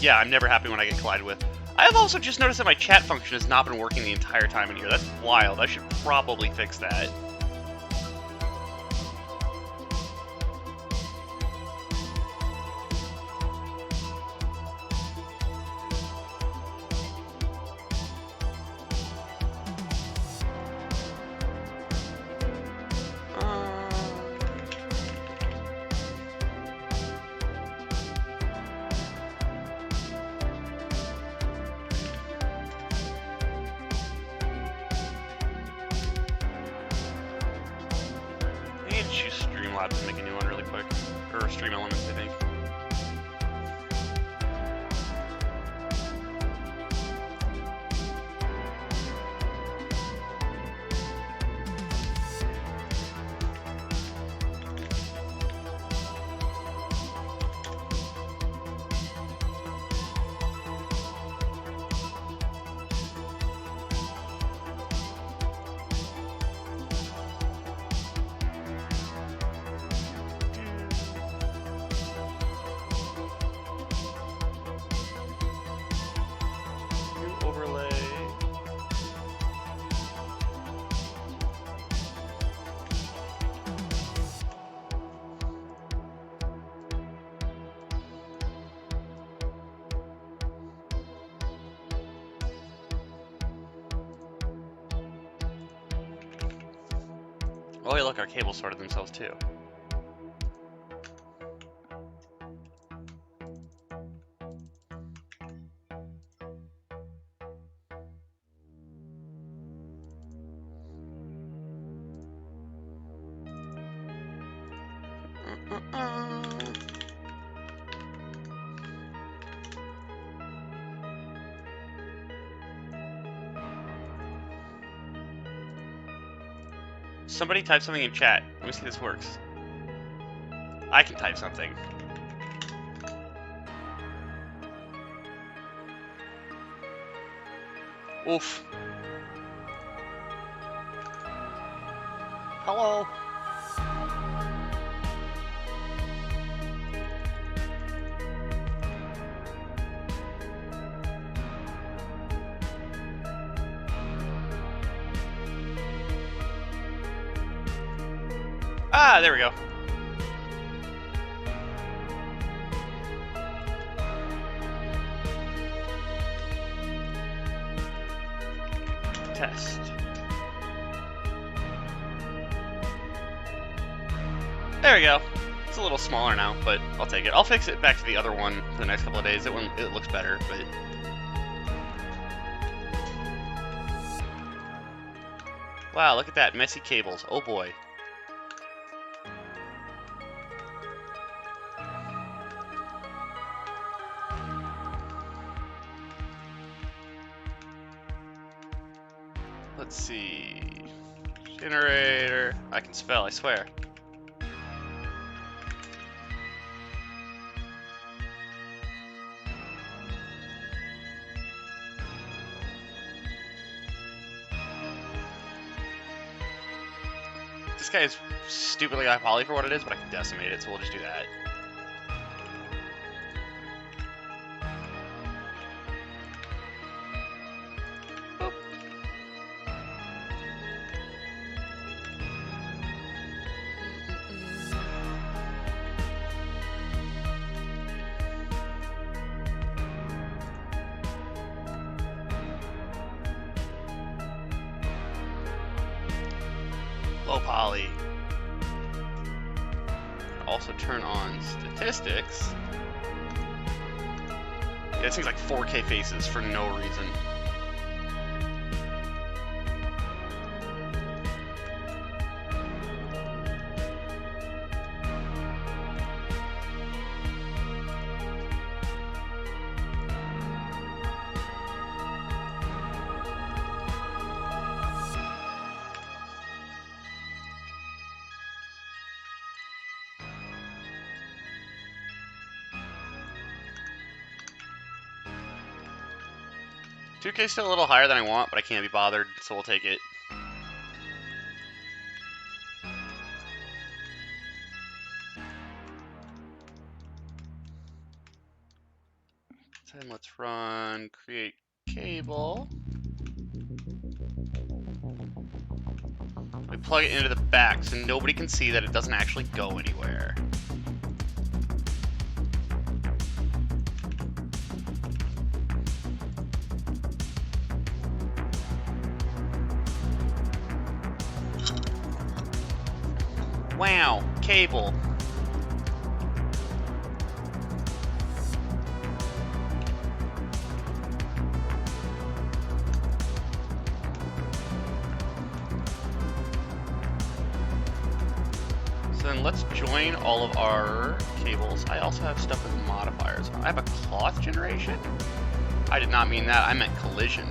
Yeah, I'm never happy when I get collided with. I have also just noticed that my chat function has not been working the entire time in here. That's wild. I should probably fix that. Streamlabs to make a new one really quick. Or Stream Elements, I think. Oh, hey, look, our cables sorted themselves too. Somebody type something in chat. Let me see if this works. I can type something. Oof. Hello. Ah, there we go. Test. There we go. It's a little smaller now, but I'll take it. I'll fix it back to the other one for the next couple of days. It looks better, but... Wow, look at that. Messy cables. Oh boy. let's see. Generator. I can spell, I swear. This guy is stupidly high poly for what it is, but I can decimate it, so we'll just do that. Boop. Low poly. Also turn on statistics. Yeah, this thing's like 4K faces for no reason. $2K is still a little higher than I want, but I can't be bothered, so we'll take it. Then let's run create cable. We plug it into the back so nobody can see that it doesn't actually go anywhere. Wow, cable. So then let's join all of our cables. I also have stuff with modifiers. I have a cloth generation? I did not mean that, I meant collision.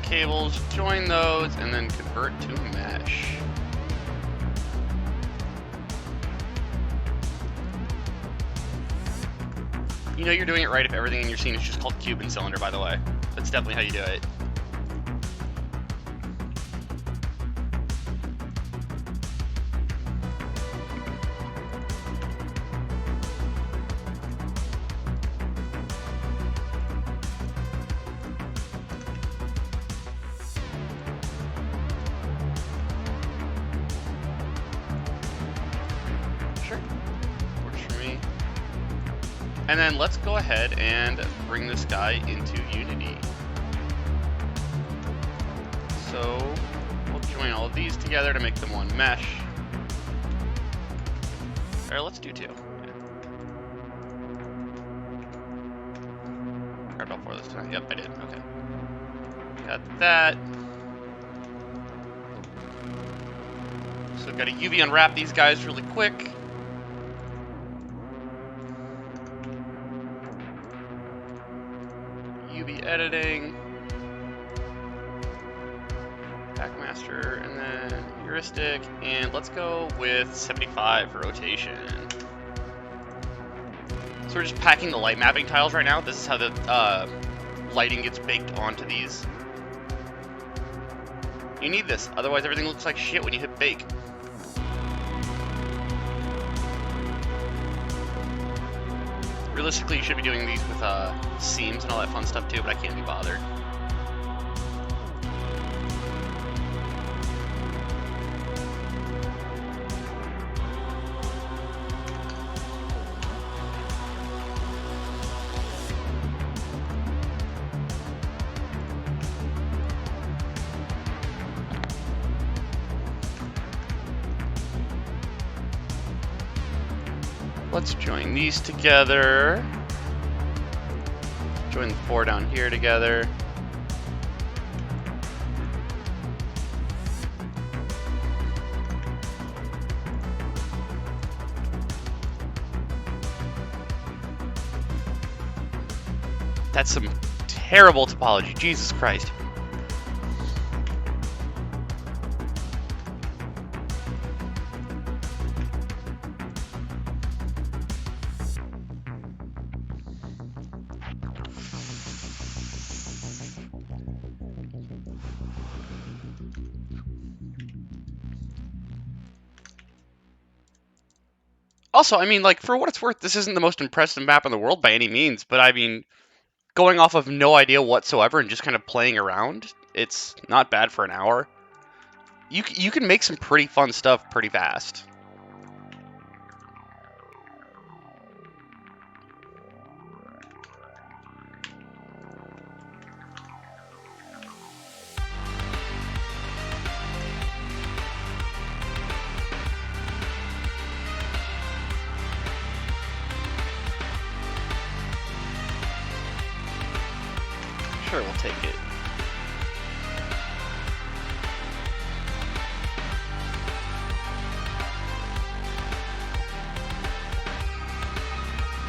Cables, join those, and then convert to mesh. You know you're doing it right if everything in your scene is just called cube and cylinder, by the way. That's definitely how you do it. And then let's go ahead and bring this guy into Unity. So we'll join all of these together to make them one mesh. Or let's do two. Yeah. Grabbed all four this time. Yep, I did. Okay. Got that. So we've got to UV unwrap these guys really quick. UV editing, Packmaster, and then heuristic, and let's go with 75 for rotation. So we're just packing the light mapping tiles right now. This is how the lighting gets baked onto these. You need this, otherwise everything looks like shit when you hit bake. Realistically, you should be doing these with seams and all that fun stuff too, but I can't be bothered. Let's join these together. Join the four down here together. That's some terrible topology. Jesus Christ. Also, I mean, like, for what it's worth, this isn't the most impressive map in the world by any means, but I mean, going off of no idea whatsoever and just kind of playing around, it's not bad for an hour. You can make some pretty fun stuff pretty fast. Sure, we'll take it.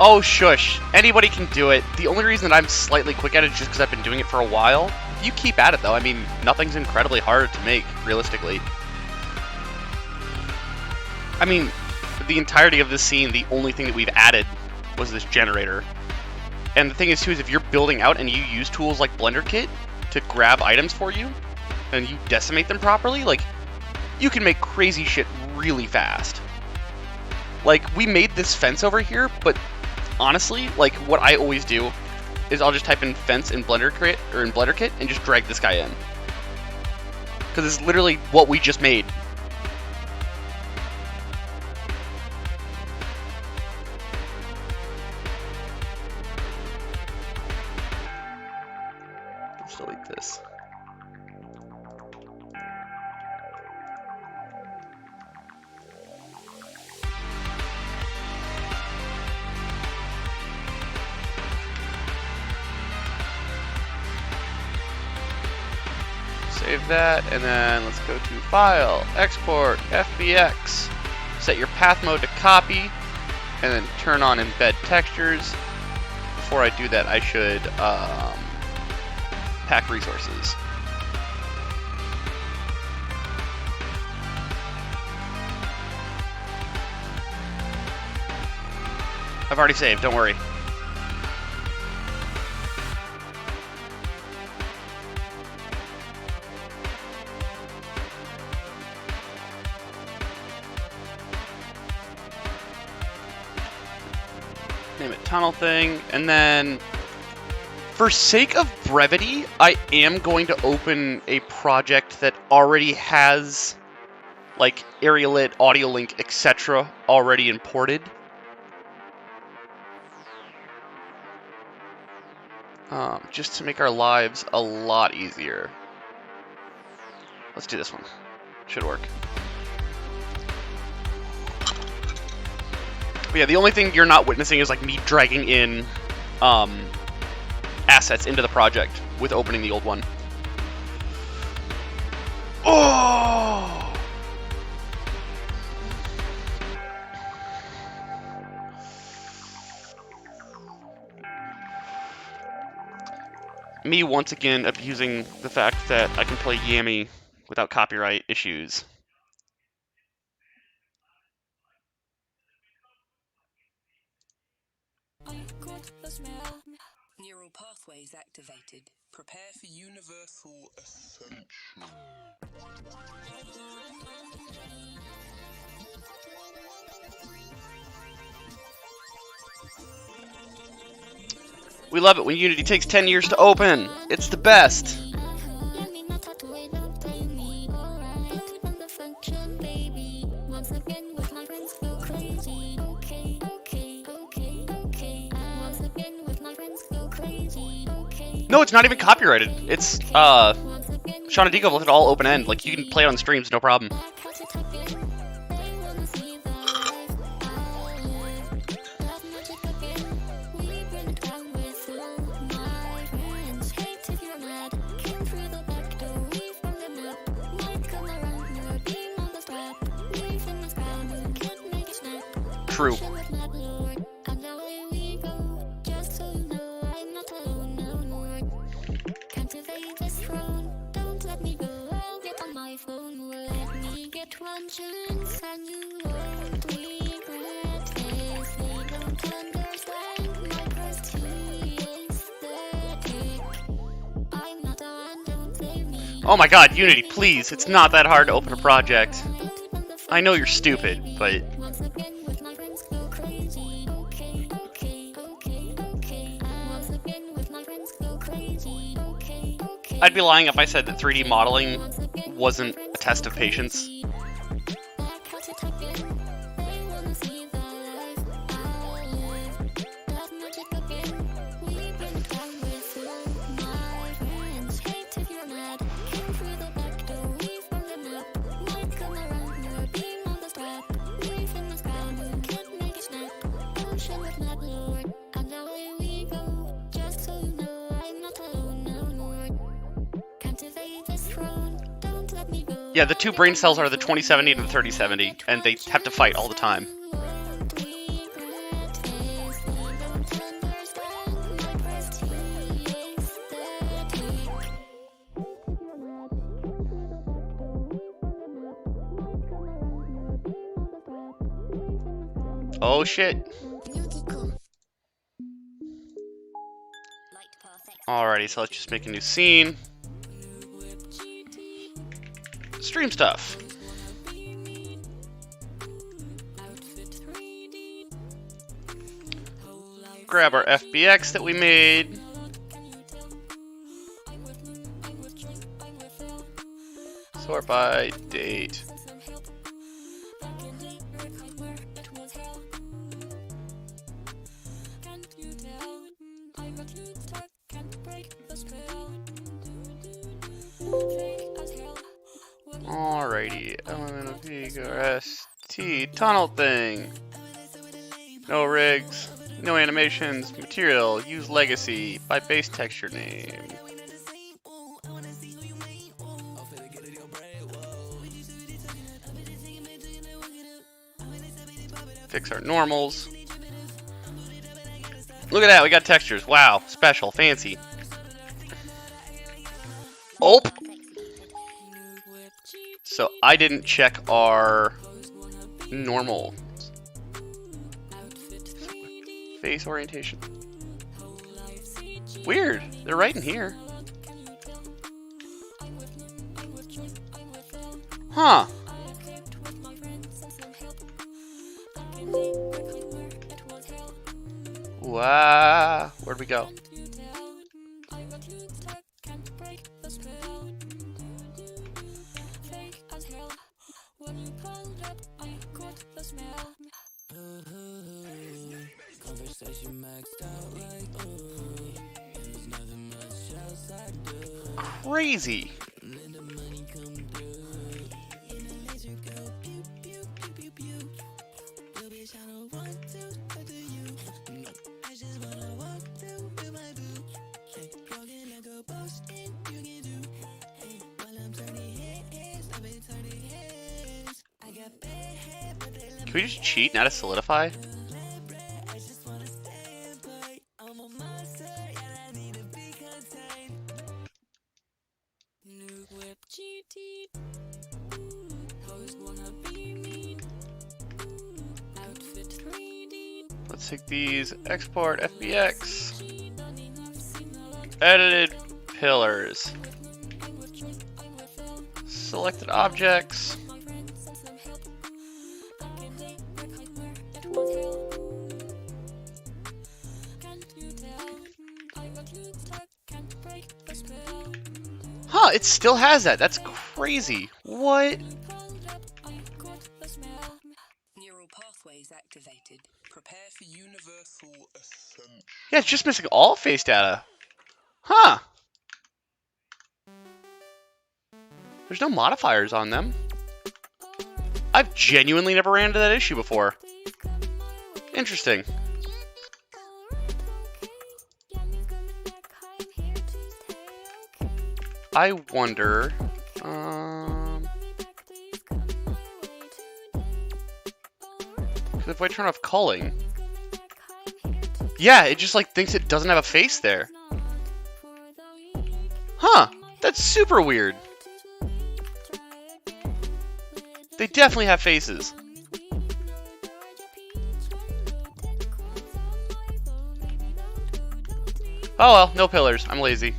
Oh, shush. Anybody can do it. The only reason that I'm slightly quick at it is just because I've been doing it for a while. If you keep at it, though, I mean, nothing's incredibly hard to make, realistically. I mean, the entirety of this scene, the only thing that we've added was this generator. And the thing is, too, is if you're building out and you use tools like BlenderKit to grab items for you, and you decimate them properly, like, you can make crazy shit really fast. Like, we made this fence over here, but honestly, like, what I always do is I'll just type in fence in BlenderKit and just drag this guy in. Because it's literally what we just made. Let's delete this. Save that, and then let's go to File, Export, FBX. Set your path mode to copy, and then turn on Embed Textures. Before I do that, I should pack resources. I've already saved, don't worry. Name it tunnel thing, and then for sake of brevity, I am going to open a project that already has like AreaLit, AudioLink, etc. already imported. Just to make our lives a lot easier. Let's do this one. Should work. But yeah, the only thing you're not witnessing is like me dragging in assets into the project with opening the old one. Oh! Me once again abusing the fact that I can play Yami without copyright issues. Neural pathways activated. Prepare for universal ascension. We love it when Unity takes 10 years to open. It's the best. No, it's not even copyrighted. It's, Shaun and Deagle left it all open end. Like, you can play it on streams, no problem. True. intentions and you won't regret this. They don't understand my pursuit aesthetic. I'm not the one, don't blame me. Oh my god, Unity, please. It's not that hard to open a project. I know you're stupid, but... Once again with my friends go crazy. Okay, okay, okay, okay. Once again with my friends go crazy. Okay, okay. I'd be lying if I said that 3D modeling wasn't a test of patience. Yeah, the two brain cells are the 2070 and the 3070, and they have to fight all the time. Oh shit. Alrighty, so let's just make a new scene. Stream stuff. Grab our FBX that we made. Sort by date. Alrighty, LMNOP, tunnel thing. No rigs, no animations, material, use legacy, by base texture name. Fix our normals. Look at that, we got textures. Wow, special, fancy. Oh! So I didn't check our normal face orientation. Weird, they're right in here. Huh. Wow, where'd we go? Crazy. Can we just cheat and add a solidify? Let's take these, export FBX, edited pillars, selected objects, huh, it still has that. That's crazy. What? Neural pathways activated. Prepare for universal ascension. Yeah, it's just missing all face data. Huh. There's no modifiers on them. I've genuinely never ran into that issue before. Interesting. I wonder... if I turn off culling... Yeah, it just like thinks it doesn't have a face there. Huh, that's super weird. They definitely have faces. Oh well, no pillars. I'm lazy.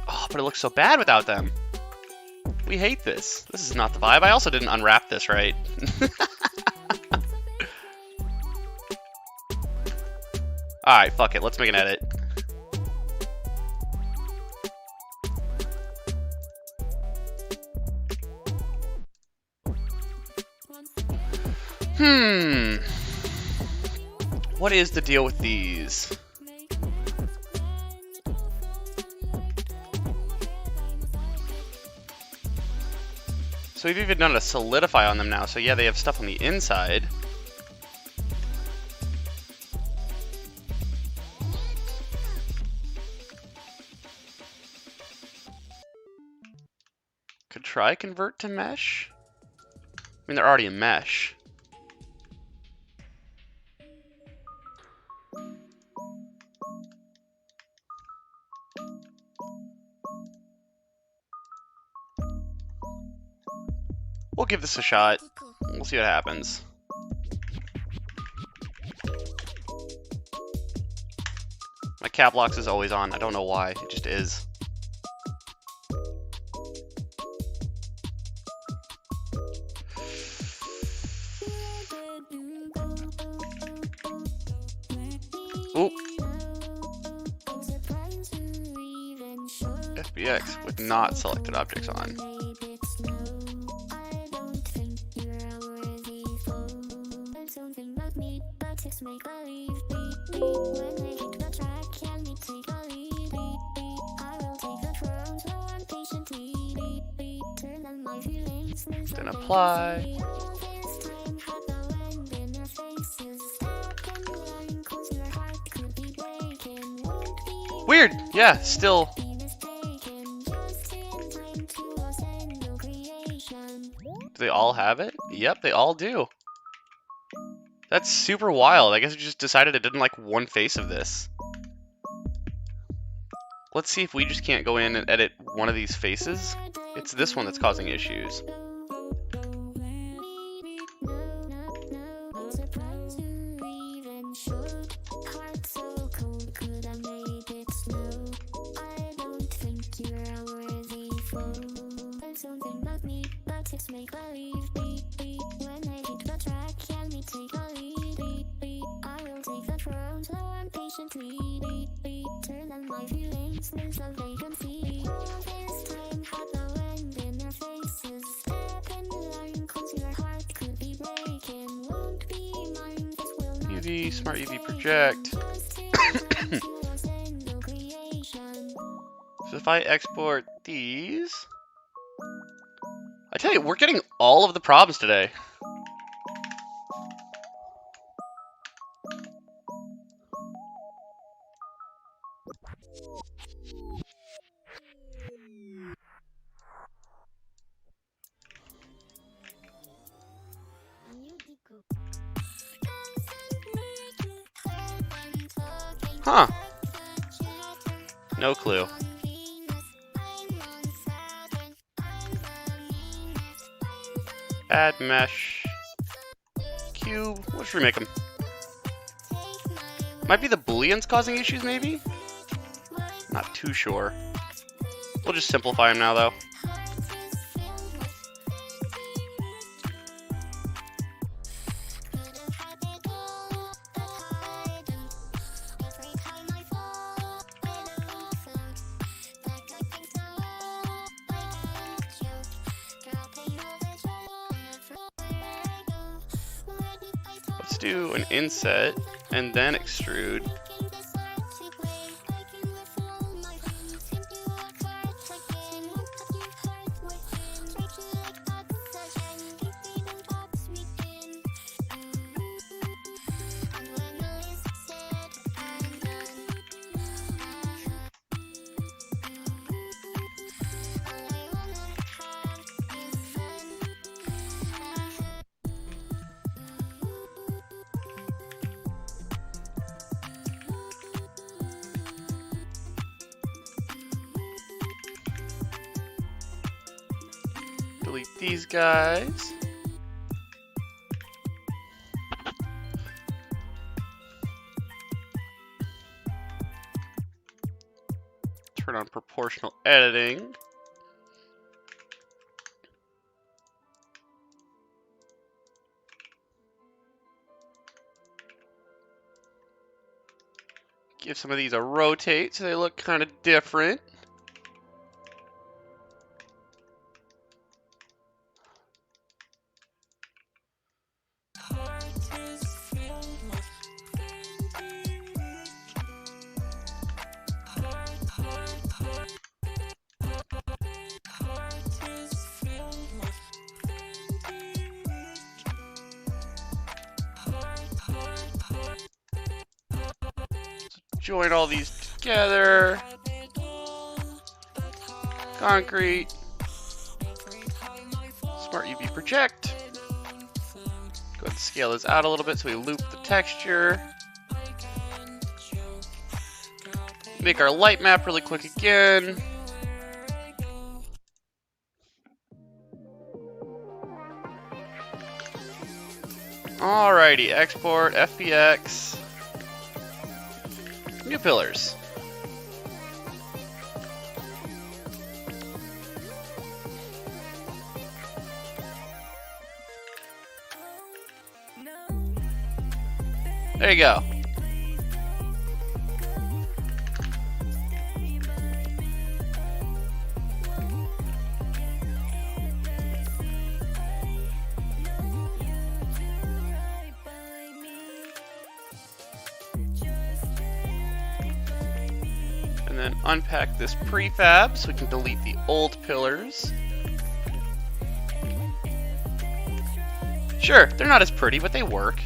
Oh, but it looks so bad without them. We hate this. This is not the vibe. I also didn't unwrap this right. Alright, fuck it. Let's make an edit. What is the deal with these? So we've even done a solidify on them now. So yeah, they have stuff on the inside. Could try convert to mesh. I mean, they're already in mesh. We'll give this a shot. We'll see what happens. My cap locks is always on. I don't know why. It just is. Oop. FBX with not selected objects on. Then apply. Weird. Yeah, still. Do they all have it? Yep, they all do. That's super wild. I guess it just decided it didn't like one face of this. Let's see if we just can't go in and edit one of these faces. It's this one that's causing issues. UV, smart UV project. So if I export these, I tell you, we're getting all of the problems today. Huh. No clue. Add mesh. Cube. What should we make them? Might be the booleans causing issues, maybe? Not too sure. We'll just simplify them now, though. Let's do an inset and then extrude. Delete these guys. Turn on proportional editing. Give some of these a rotate so they look kind of different. Join all these together. Concrete. Smart UV project. Go ahead and scale this out a little bit so we loop the texture. Make our light map really quick again. Alrighty, export, FBX. New pillars. There you go. And then unpack this prefab so we can delete the old pillars. Sure, they're not as pretty, but they work.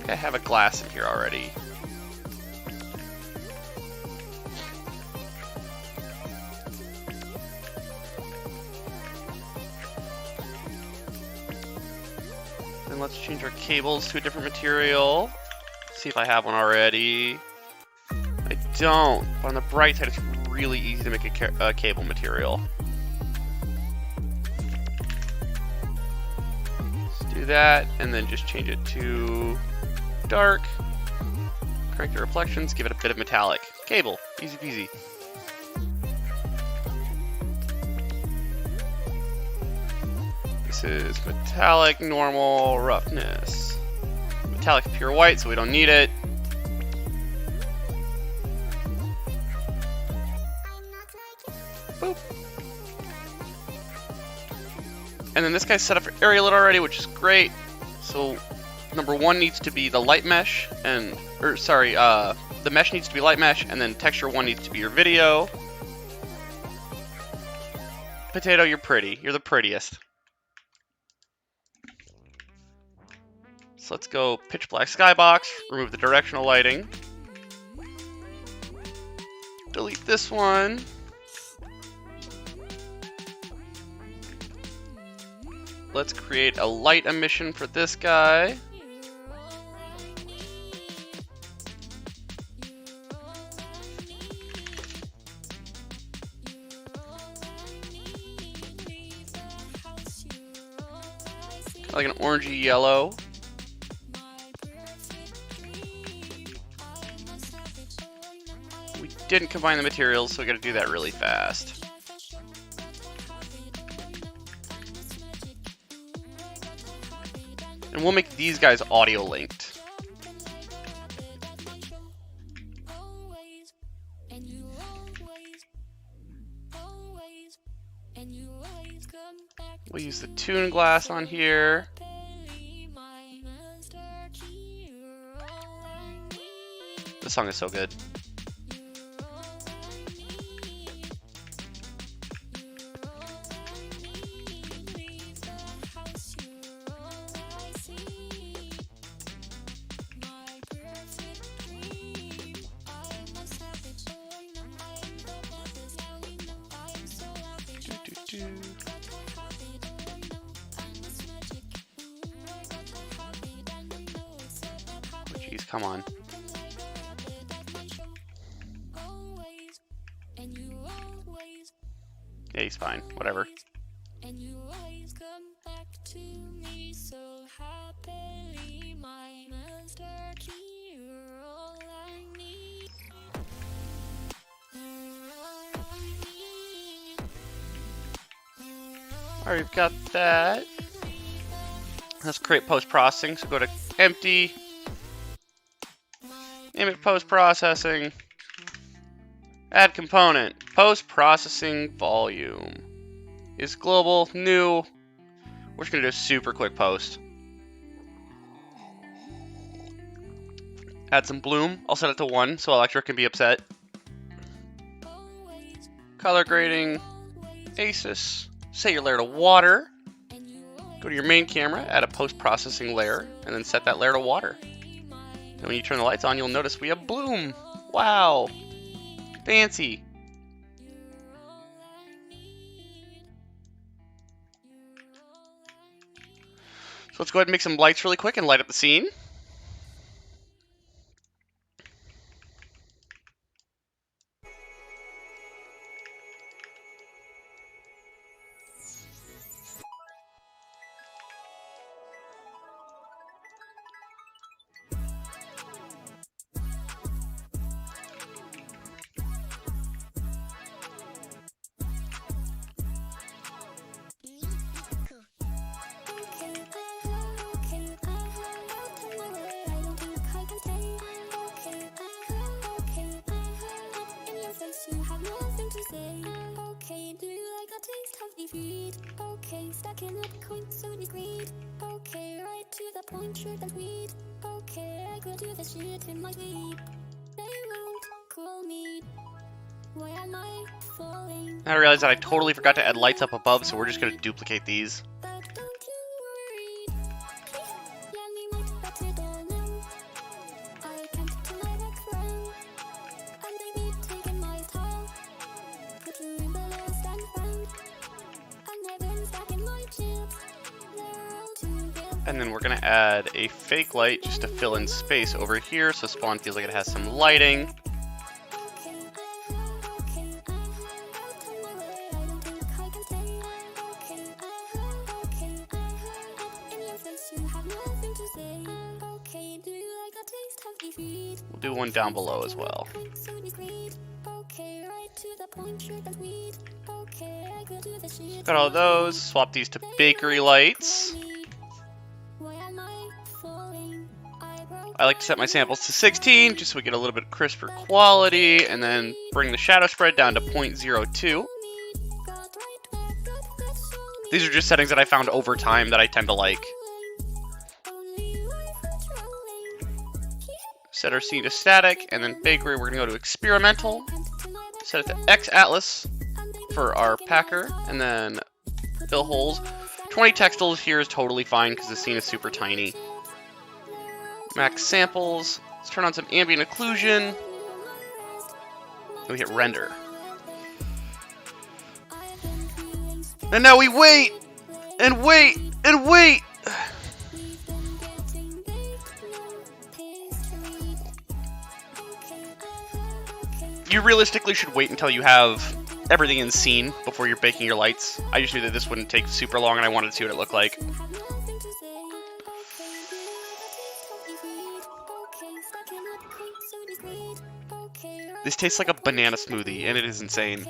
I have a glass in here already. Then let's change our cables to a different material. See if I have one already. I don't, but on the bright side, it's really easy to make a cable material. Let's do that, and then just change it to dark. Crank the reflections, give it a bit of metallic. Cable, easy peasy. This is metallic, normal, roughness. Metallic pure white, so we don't need it. Boop. And then this guy's set up for area lit already, which is great. So number one needs to be the light mesh, the mesh needs to be light mesh, and then texture one needs to be your video. Potato, you're pretty. You're the prettiest. So let's go pitch black skybox, remove the directional lighting. Delete this one. Let's create a light emission for this guy. Like an orangey yellow. We didn't combine the materials, so we gotta do that really fast. And we'll make these guys audio linked. We'll use the tune glass on here. This song is so good. Oh, geez, come on. Yeah, he's fine. Whatever. And you always come back to me so happily, my master key. You're all I need. You're all I need. Alright, we've got that. Let's create post-processing. So go to empty, image post-processing, add component, post-processing volume is global, new. We're just gonna do a super quick post. Add some bloom. I'll set it to 1 so Electra can be upset. Color grading, ASUS. Set your layer to water. Go to your main camera, add a post-processing layer, and then set that layer to water. And when you turn the lights on, you'll notice we have bloom. Wow. Fancy. So let's go ahead and make some lights really quick and light up the scene. Okay, stacking up coins so discreet. Okay, right to the point, short and sweet. Okay, I could do this shit in my sleep. They won't call me. Why am I falling? I realized that I totally forgot to add lights up above, so we're just going to duplicate these. But don't you worry. Please, let me make that it all now. I can't turn my back round. And they be taking my towel. Put you in the lost and found. And I've been stacking my chips. They're all together. And then we're going to add a fake light just to fill in space over here so Spawn feels like it has some lighting. We'll do one down below as well. Got all those. Swap these to bakery lights. I like to set my samples to 16 just so we get a little bit crisper quality, and then bring the shadow spread down to 0.02. These are just settings that I found over time that I tend to like. Set our scene to static, and then bakery we're going to go to experimental. Set it to X Atlas for our packer, and then fill holes. 20 textiles here is totally fine because the scene is super tiny. Max samples. Let's turn on some ambient occlusion. And we hit render. And now we wait! And wait! And wait! You realistically should wait until you have everything in scene before you're baking your lights. I just knew that this wouldn't take super long and I wanted to see what it looked like. This tastes like a banana smoothie, and it is insane.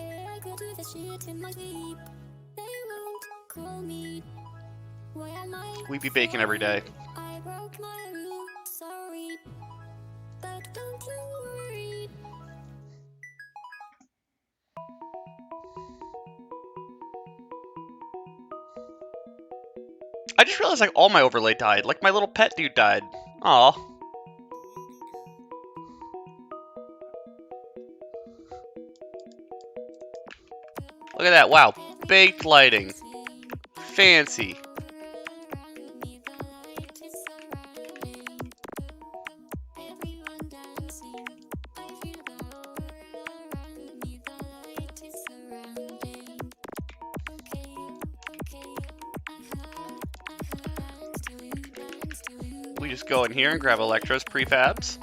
We be baking every day. I just realized like all my overlay died. Like my little pet dude died. Aw. Look at that. Wow. Baked lighting. Fancy. We just go in here and grab Electra's prefabs.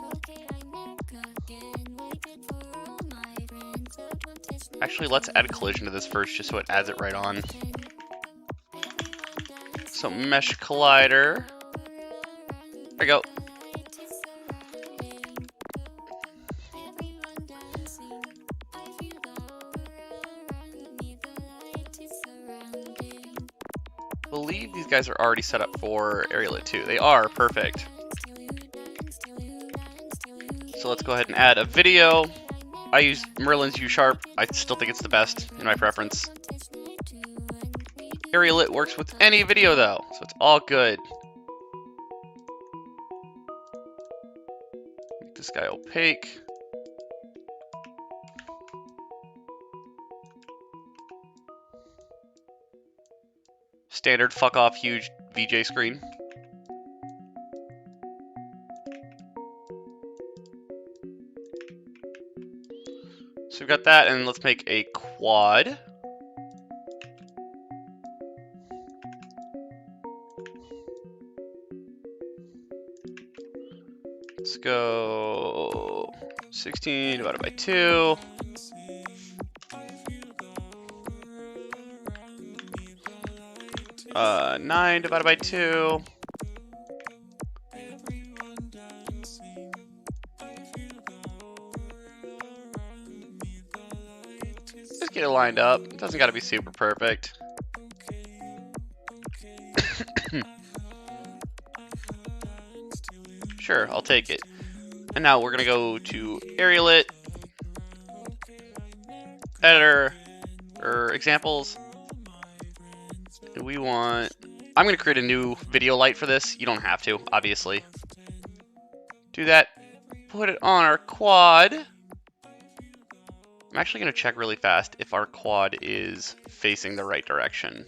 Actually, Actually, let's add collision to this first, just so it adds it right on. So mesh collider. There we go. I believe these guys are already set up for Aerialit 2. They are, perfect. So let's go ahead and add a video. I use Merlin's U#. I still think it's the best in my preference. Aerialit works with any video though, so it's all good. Make this guy opaque. Standard fuck off huge VJ screen. So we've got that, and let's make a quad. Let's go 16 divided by 2. Uh, 9 divided by 2. Just get it lined up. It doesn't got to be super perfect. Sure, I'll take it. And now we're gonna go to Aerialit, editor, or examples. And we want. I'm gonna create a new video light for this. You don't have to, obviously. Do that. Put it on our quad. I'm actually gonna check really fast if our quad is facing the right direction.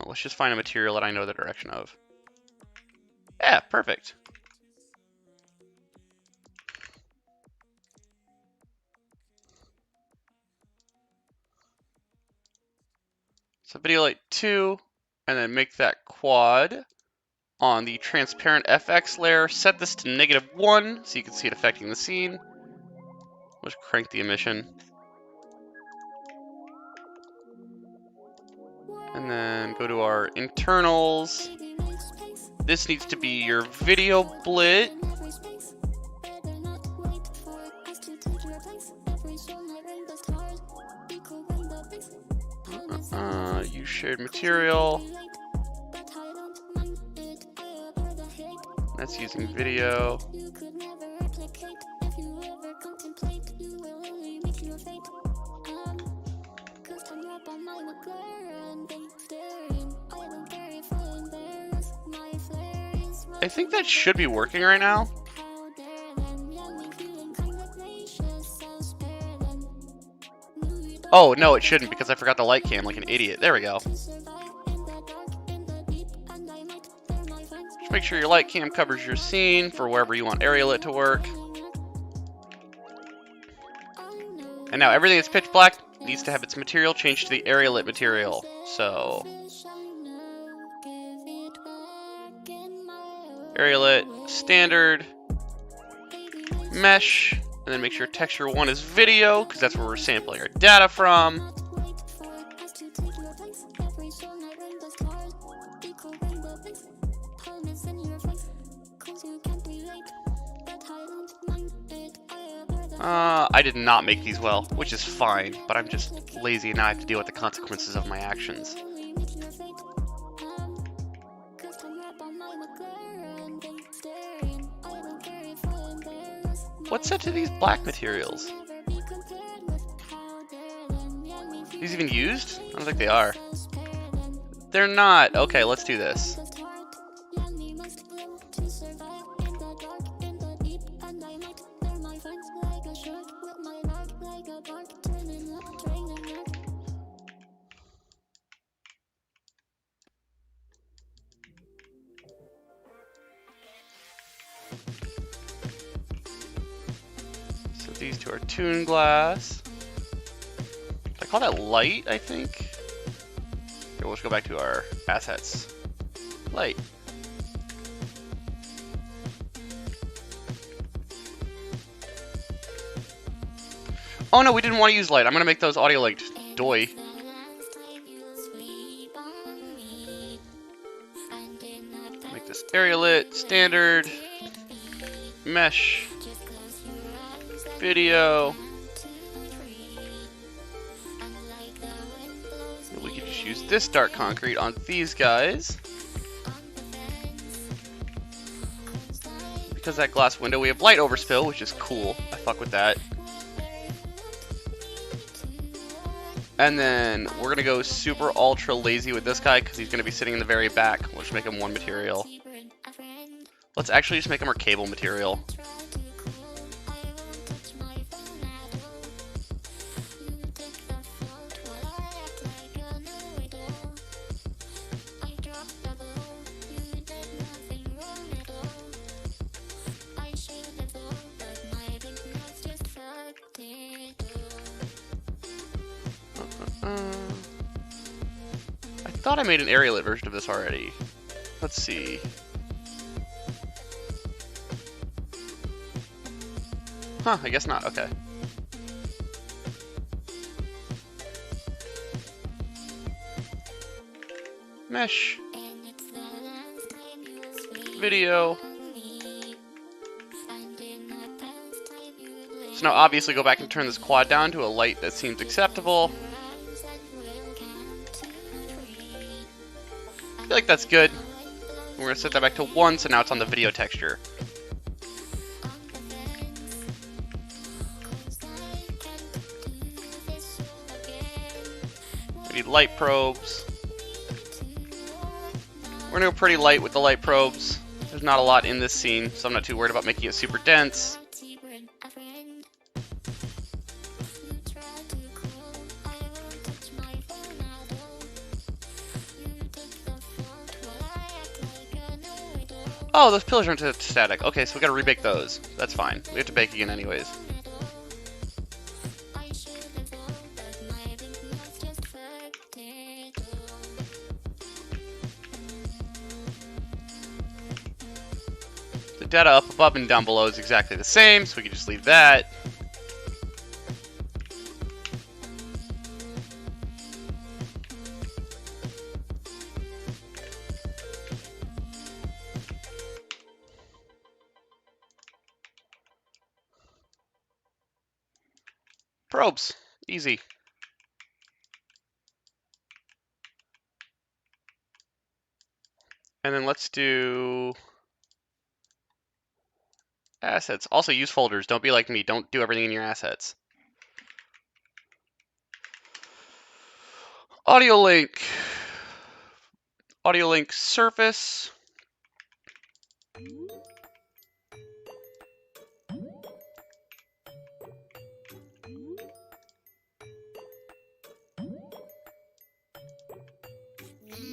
Let's just find a material that I know the direction of. Yeah, perfect. So video light 2, and then make that quad on the transparent FX layer. Set this to -1 so you can see it affecting the scene. Let's crank the emission. And then go to our internals. This needs to be your video blit. You shared material. That's using video. I think that should be working right now. Oh, no, it shouldn't because I forgot the light cam like an idiot. There we go. Just make sure your light cam covers your scene for wherever you want Aerialit to work. And now everything that's pitch black needs to have its material changed to the Aerialit material. So Aerialit, standard, mesh, and then make sure texture 1 is video, because that's where we're sampling our data from. I did not make these well, which is fine, but I'm just lazy and now I have to deal with the consequences of my actions. What's set to these black materials? These even used? I don't think they are. They're not. Okay, let's do this. So these two are Toon Glass. I call that light, I think. Here, let's go back to our assets. Light. Oh no, we didn't want to use light. I'm gonna make those audio linked. Doy. Make this area lit, standard, mesh, video. We can just use this dark concrete on these guys. Because that glass window, we have light overspill, which is cool. I fuck with that. And then we're gonna go super ultra lazy with this guy because he's gonna be sitting in the very back. We'll just make him one material. Let's actually just make him our cable material. I thought I made an area lit version of this already. Let's see. Huh, I guess not. Okay. Mesh. Video. So now obviously go back and turn this quad down to a light that seems acceptable. I feel like that's good. We're going to set that back to 1, so now it's on the video texture. We need light probes. We're going to go pretty light with the light probes. There's not a lot in this scene, so I'm not too worried about making it super dense. Oh, those pillars aren't static. Okay, so we gotta rebake those. That's fine. We have to bake again anyways. The data up above and down below is exactly the same, so we can just leave that. Probes. Easy. And then let's do assets. Also use folders. Don't be like me. Don't do everything in your assets. Audio link. Audio link surface.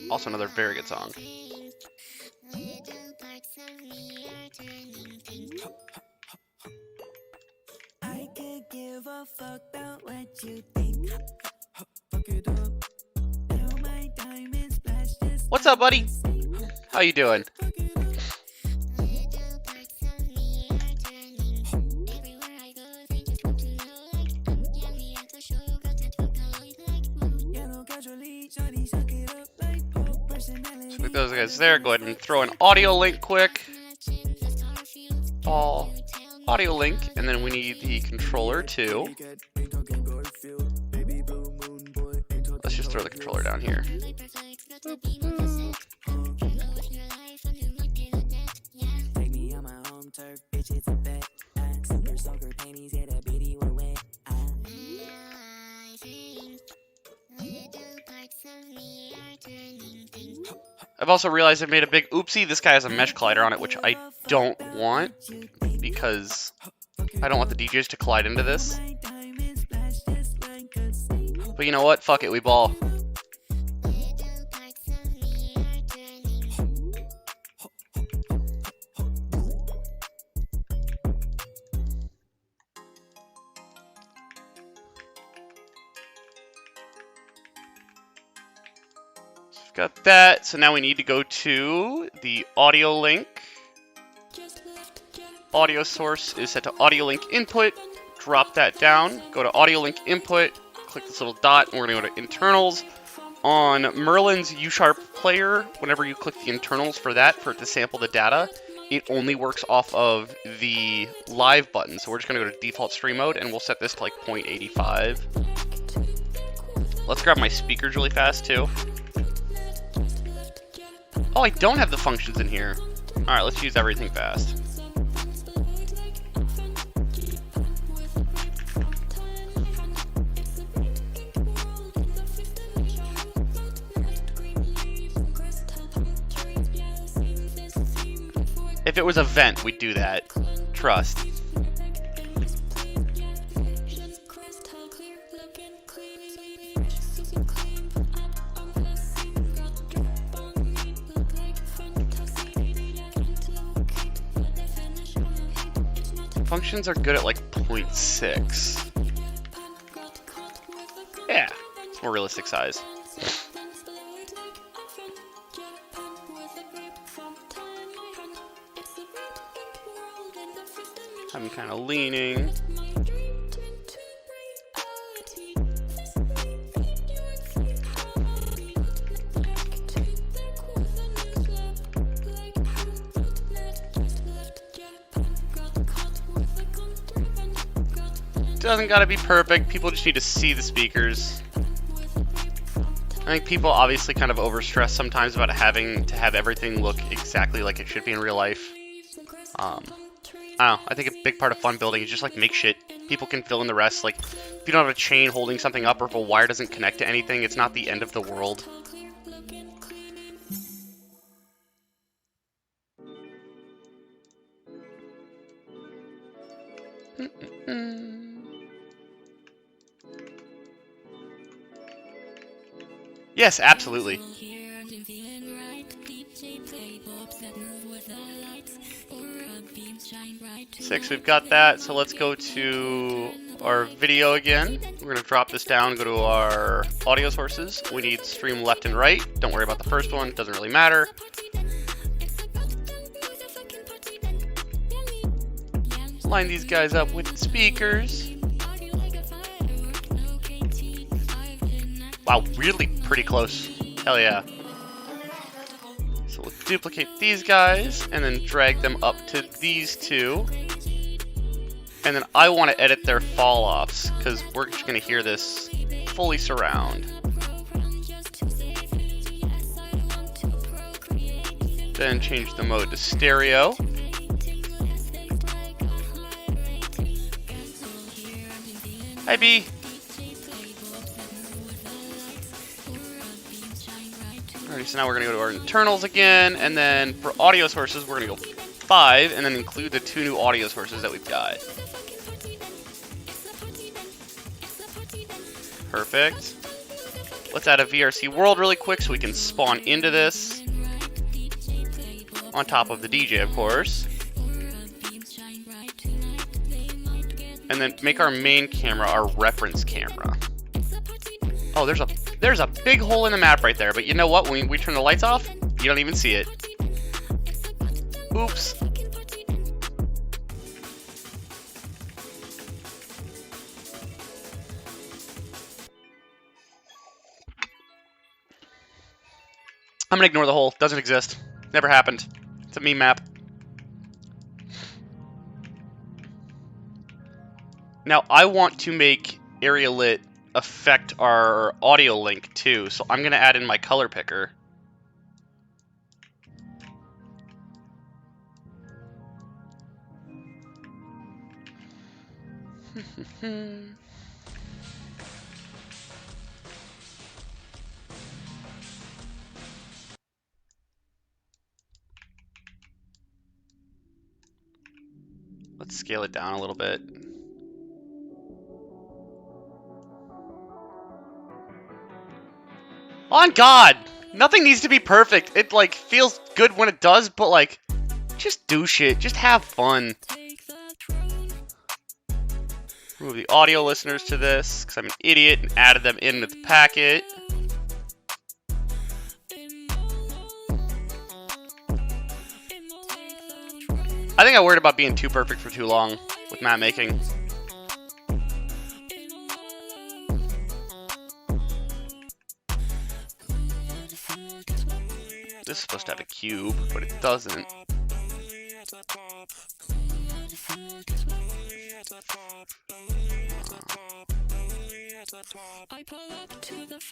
Also another very good song. I could give a fuck about what you think. Fuck it up. Now my diamonds flash just What's up, buddy? How you doing? So with those guys there, go ahead and throw an audio link quick. All audio link, and then we need the controller too. Let's just throw the controller down here. I've also realized I've made a big oopsie. This guy has a mesh collider on it, which I don't want because I don't want the DJs to collide into this. But you know what? Fuck it, we ball. Got that. So now we need to go to the audio link. Audio source is set to audio link input. drop that down, go to audio link input, click this little dot, and we're going to go to internals. On Merlin's U-Sharp player, whenever you click the internals for that, for it to sample the data, it only works off of the live button. So we're just going to go to default stream mode, and we'll set this to like 0.85. Let's grab my speakers really fast, too. Oh, I don't have the functions in here. Alright, let's use everything fast. If it was a vent, we'd do that. Trust. Functions are good at like 0.6. Yeah, it's more realistic size. I'm kind of leaning. Doesn't gotta be perfect. People just need to see the speakers. I think people obviously kind of overstress sometimes about having to have everything look exactly like it should be in real life. I don't know. I think a big part of fun building is just like make shit. People can fill in the rest. Like if you don't have a chain holding something up, or if a wire doesn't connect to anything, it's not the end of the world. Yes, absolutely. 6, we've got that. So let's go to our video again. We're going to drop this down, go to our audio sources. We need stream left and right. Don't worry about the first one, doesn't really matter. Line these guys up with speakers. Wow, really pretty close. Hell yeah. So we'll duplicate these guys and then drag them up to these two. And then I want to edit their fall-offs because we're just going to hear this fully surround. Then change the mode to stereo. Hi, B. Alrighty, so now we're going to go to our internals again, and then for audio sources, we're going to go 5, and then include the 2 new audio sources that we've got. Perfect. Let's add a VRC world really quick so we can spawn into this. On top of the DJ, of course. And then make our main camera our reference camera. Oh, there's a big hole in the map right there, but you know what? When we turn the lights off, you don't even see it. Oops. I'm gonna ignore the hole. Doesn't exist. Never happened. It's a meme map. Now, I want to make area lit affect our audio link too, so I'm going to add in my color picker. Let's scale it down a little bit. On God! Nothing needs to be perfect. It, like, feels good when it does, but, like, just do shit. Just have fun. Move the audio listeners to this, because I'm an idiot and added them into the packet. I think I worried about being too perfect for too long with map making. This is supposed to have a cube, but it doesn't.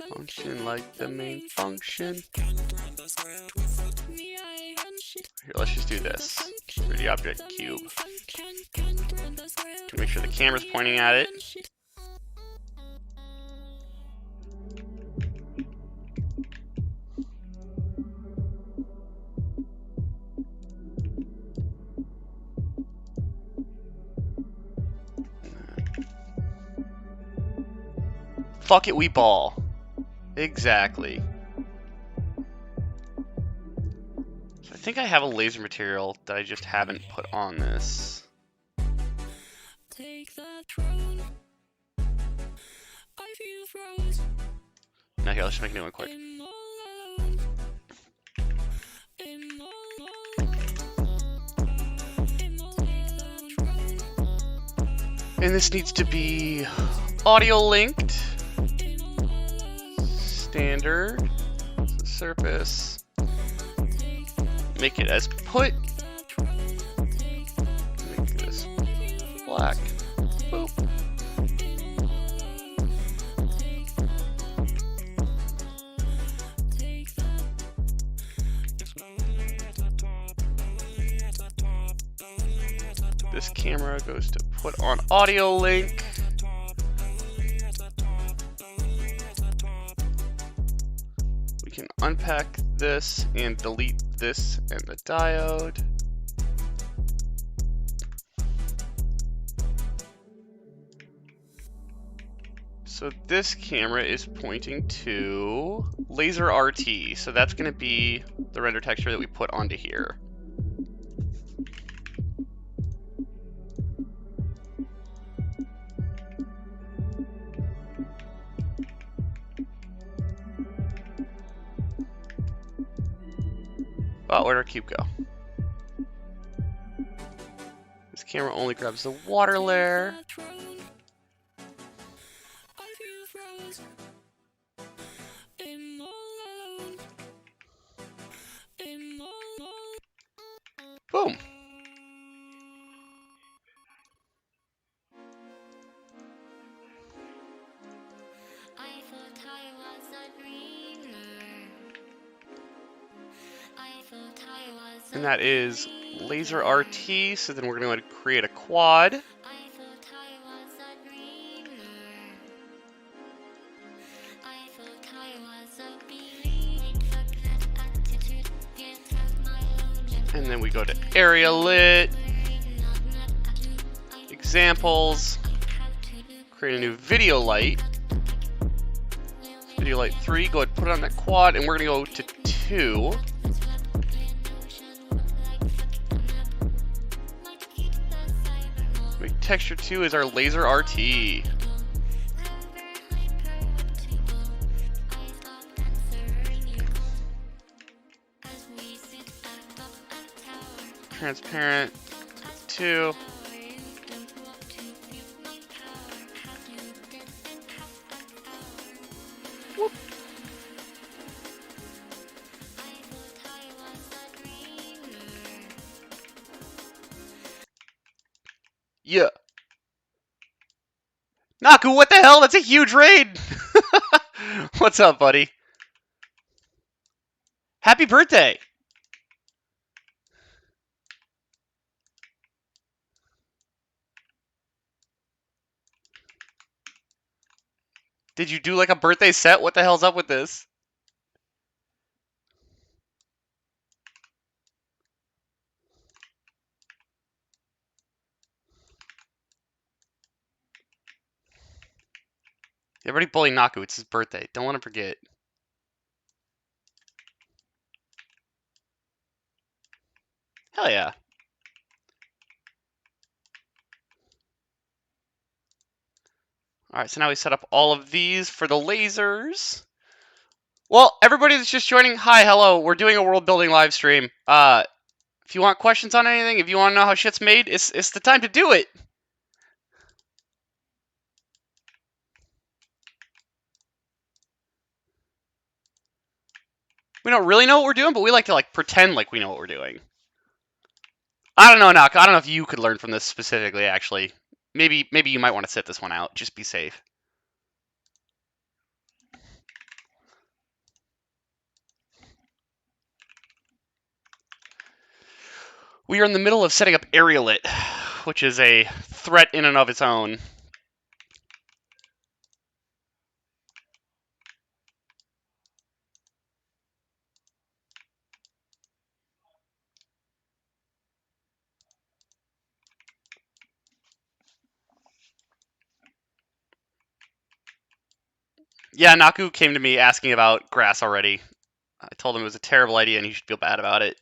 Function like the main function. Here, let's just do this. 3D object cube. Make sure the camera's pointing at it. Fuck it, we ball. Exactly. So I think I have a laser material that I just haven't put on this. Take the throne. I feel froze. Now here, let's just make a new one quick. And this needs to be audio linked. Standard. Surface. Make it as put. Make it as black. Boop. This camera goes to put on audio link. We can unpack this and delete this and the diode. So this camera is pointing to laser RT. So that's going to be the render texture that we put onto here. Oh, where'd our cube go? This camera only grabs the water layer. Boom. I thought I was a dreamer. I thought I was a And that is laser RT. So then we're going to create a quad. I thought I was a dreamer. I thought I was a believing. Fuck that attitude. Get out my own. And then we go to area lit. Examples. Create a new video light. Video light 3. Go ahead and put it on that quad. And we're going to go to 2. Make texture 2 is our laser RT. Transparent 2. Whoop. Yeah. Naku, what the hell? That's a huge raid! What's up, buddy? Happy birthday! Did you do like a birthday set? What the hell's up with this? Everybody bully Naku. It's his birthday. Don't let him forget. Hell yeah. Alright, so now we set up all of these for the lasers. Well, everybody that's just joining, hi, hello. We're doing a world building live stream. If you want questions on anything, if you want to know how shit's made, it's the time to do it. We don't really know what we're doing, but we like to like pretend like we know what we're doing. I don't know, Knock. I don't know if you could learn from this specifically, actually. Maybe you might want to sit this one out. Just be safe. We are in the middle of setting up Aerialit, which is a threat in and of its own. Yeah, Naku came to me asking about grass already. I told him it was a terrible idea and he should feel bad about it.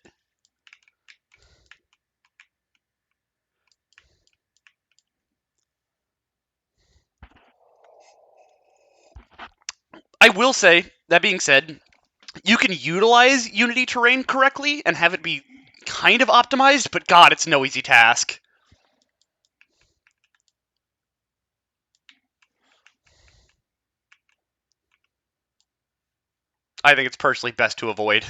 I will say, that being said, you can utilize Unity terrain correctly and have it be kind of optimized, but God, it's no easy task. I think it's personally best to avoid.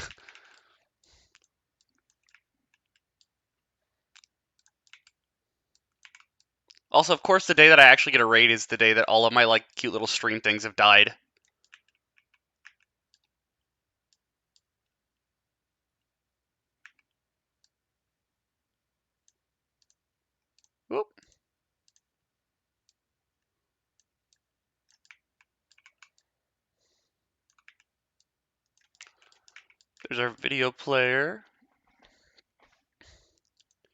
Also, of course, the day that I actually get a raid is the day that all of my like cute little stream things have died. Whoop. There's our video player.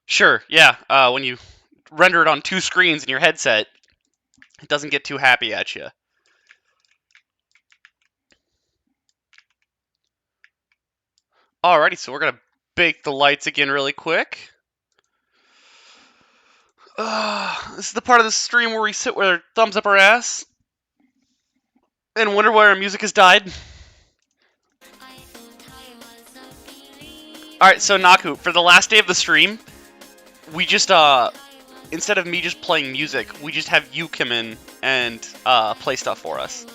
Sure, yeah, when you render it on 2 screens in your headset, it doesn't get too happy at you. Alrighty, so we're gonna bake the lights again really quick. This is the part of the stream where we sit with our thumbs up our ass and wonder why our music has died. Alright, so Naku, for the last day of the stream, we just, instead of me just playing music, we just have you come in and, play stuff for us.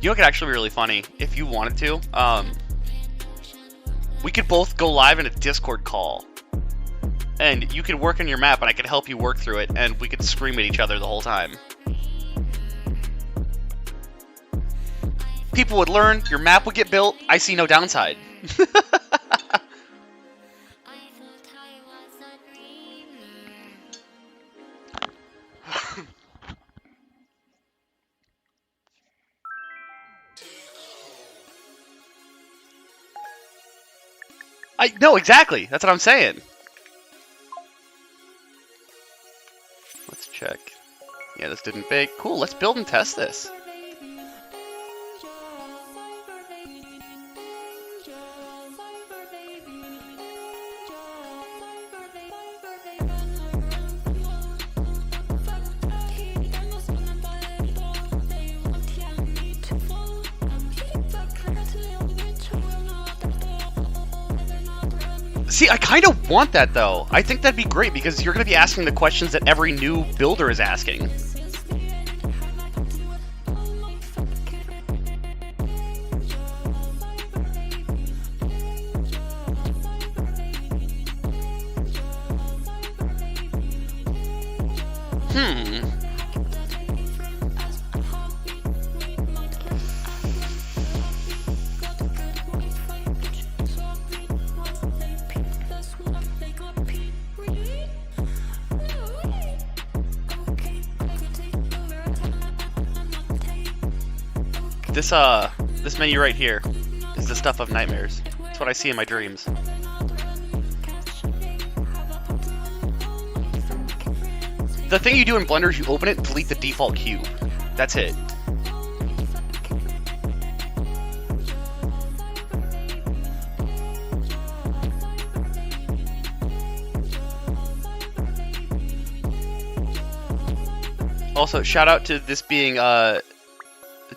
You know what could actually be really funny? If you wanted to, we could both go live in a Discord call. And you could work on your map, and I could help you work through it, and we could scream at each other the whole time. People would learn, your map would get built, I see no downside. No, exactly. That's what I'm saying. Let's check. Yeah, this didn't bake. Cool, let's build and test this. See, I kind of want that, though. I think that'd be great, because you're going to be asking the questions that every new builder is asking. This menu right here is the stuff of nightmares. It's what I see in my dreams. The thing you do in Blender is you open it, delete the default cube. That's it. Also, shout out to this being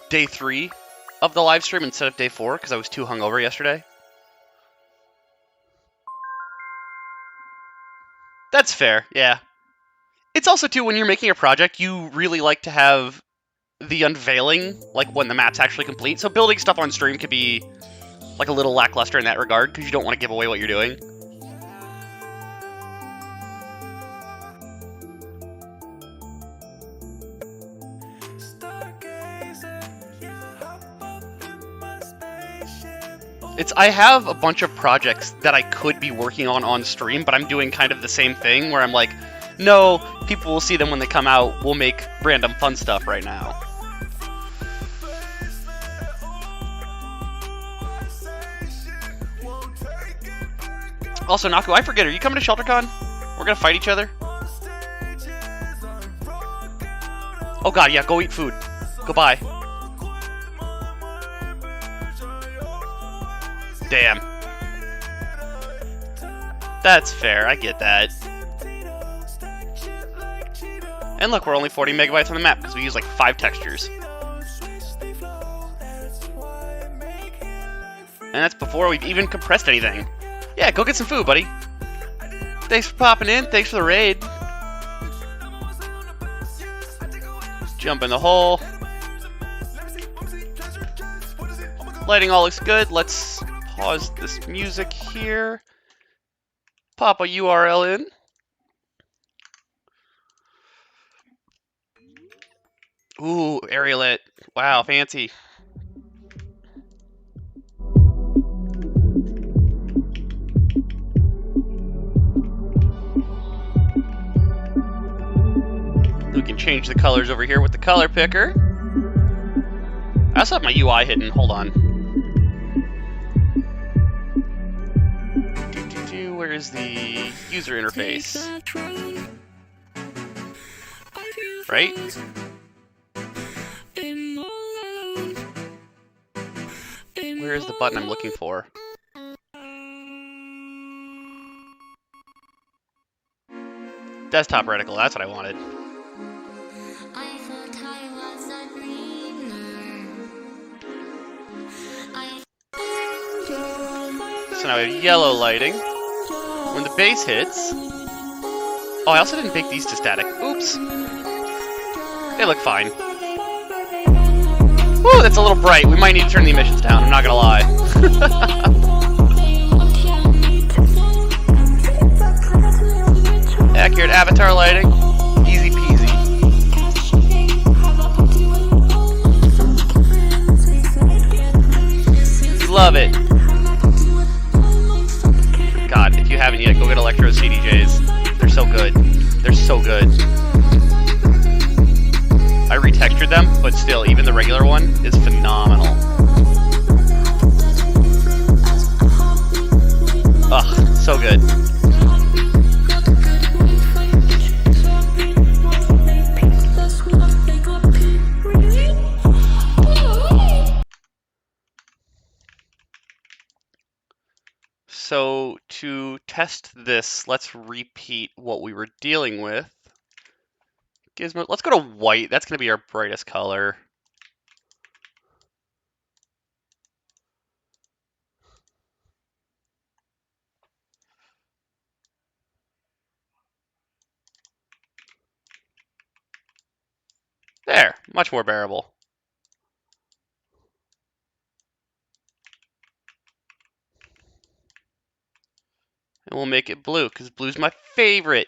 day 3 of the live stream instead of day 4, because I was too hungover yesterday. That's fair, yeah. It's also, too, when you're making a project, you really like to have the unveiling, like, when the map's actually complete. So building stuff on stream could be, like, a little lackluster in that regard, because you don't want to give away what you're doing. I have a bunch of projects that I could be working on stream, but I'm doing kind of the same thing, where I'm like, no, people will see them when they come out, we'll make random fun stuff right now. Also, Naku, I forget, are you coming to ShelterCon? We're gonna fight each other? Oh god, yeah, go eat food. Goodbye. Damn. That's fair, I get that. And look, we're only 40 megabytes on the map because we use like 5 textures. And that's before we've even compressed anything. Yeah, go get some food, buddy. Thanks for popping in, thanks for the raid. Jump in the hole. Lighting all looks good. Let's pause this music here. Pop a URL in. Ooh, Aerialit. Wow, fancy. We can change the colors over here with the color picker. I also have my UI hidden. Hold on. Where is the user interface? Right? Where is the button I'm looking for? Desktop reticle, that's what I wanted. I thought I was a dreamer. So now we have yellow lighting. When the bass hits... Oh, I also didn't bake these to static. Oops. They look fine. Woo, that's a little bright. We might need to turn the emissions down, I'm not gonna lie. Accurate avatar lighting. Easy peasy. Love it. God, if you haven't yet, go get Electro CDJs. They're so good. They're so good. I retextured them, but still, even the regular one is phenomenal. Ugh, so good. So to test this, let's repeat what we were dealing with. Gizmo, let's go to white. That's going to be our brightest color. There, much more bearable. And we'll make it blue, because blue's my favorite.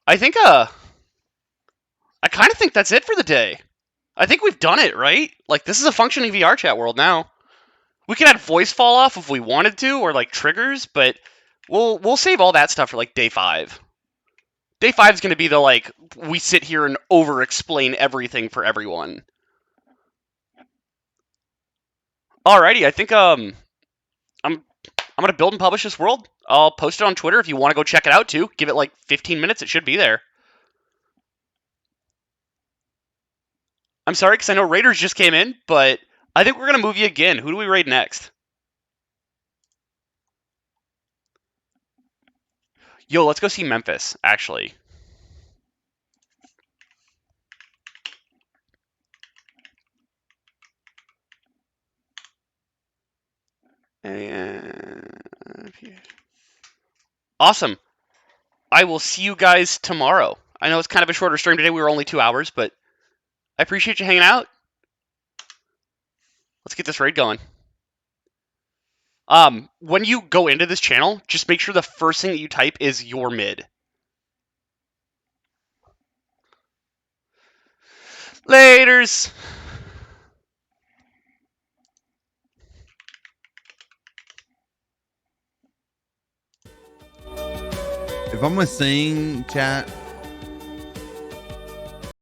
I kind of think that's it for the day. I think we've done it, right? Like, this is a functioning VR chat world now. We can add voice fall off if we wanted to, or like triggers, but we'll save all that stuff for like day 5. Day 5 is going to be the like we sit here and over explain everything for everyone. Alrighty, I think I'm gonna build and publish this world. I'll post it on Twitter if you want to go check it out too. Give it like 15 minutes, it should be there. I'm sorry, because I know Raiders just came in, but I think we're gonna move you again. Who do we raid next? Yo, let's go see Memphis, actually. And here. Awesome. I will see you guys tomorrow. I know it's kind of a shorter stream today. We were only 2 hours, but I appreciate you hanging out. Let's get this raid going. When you go into this channel, just make sure the first thing that you type is your mid. Laters. If I'm gonna sing, chat,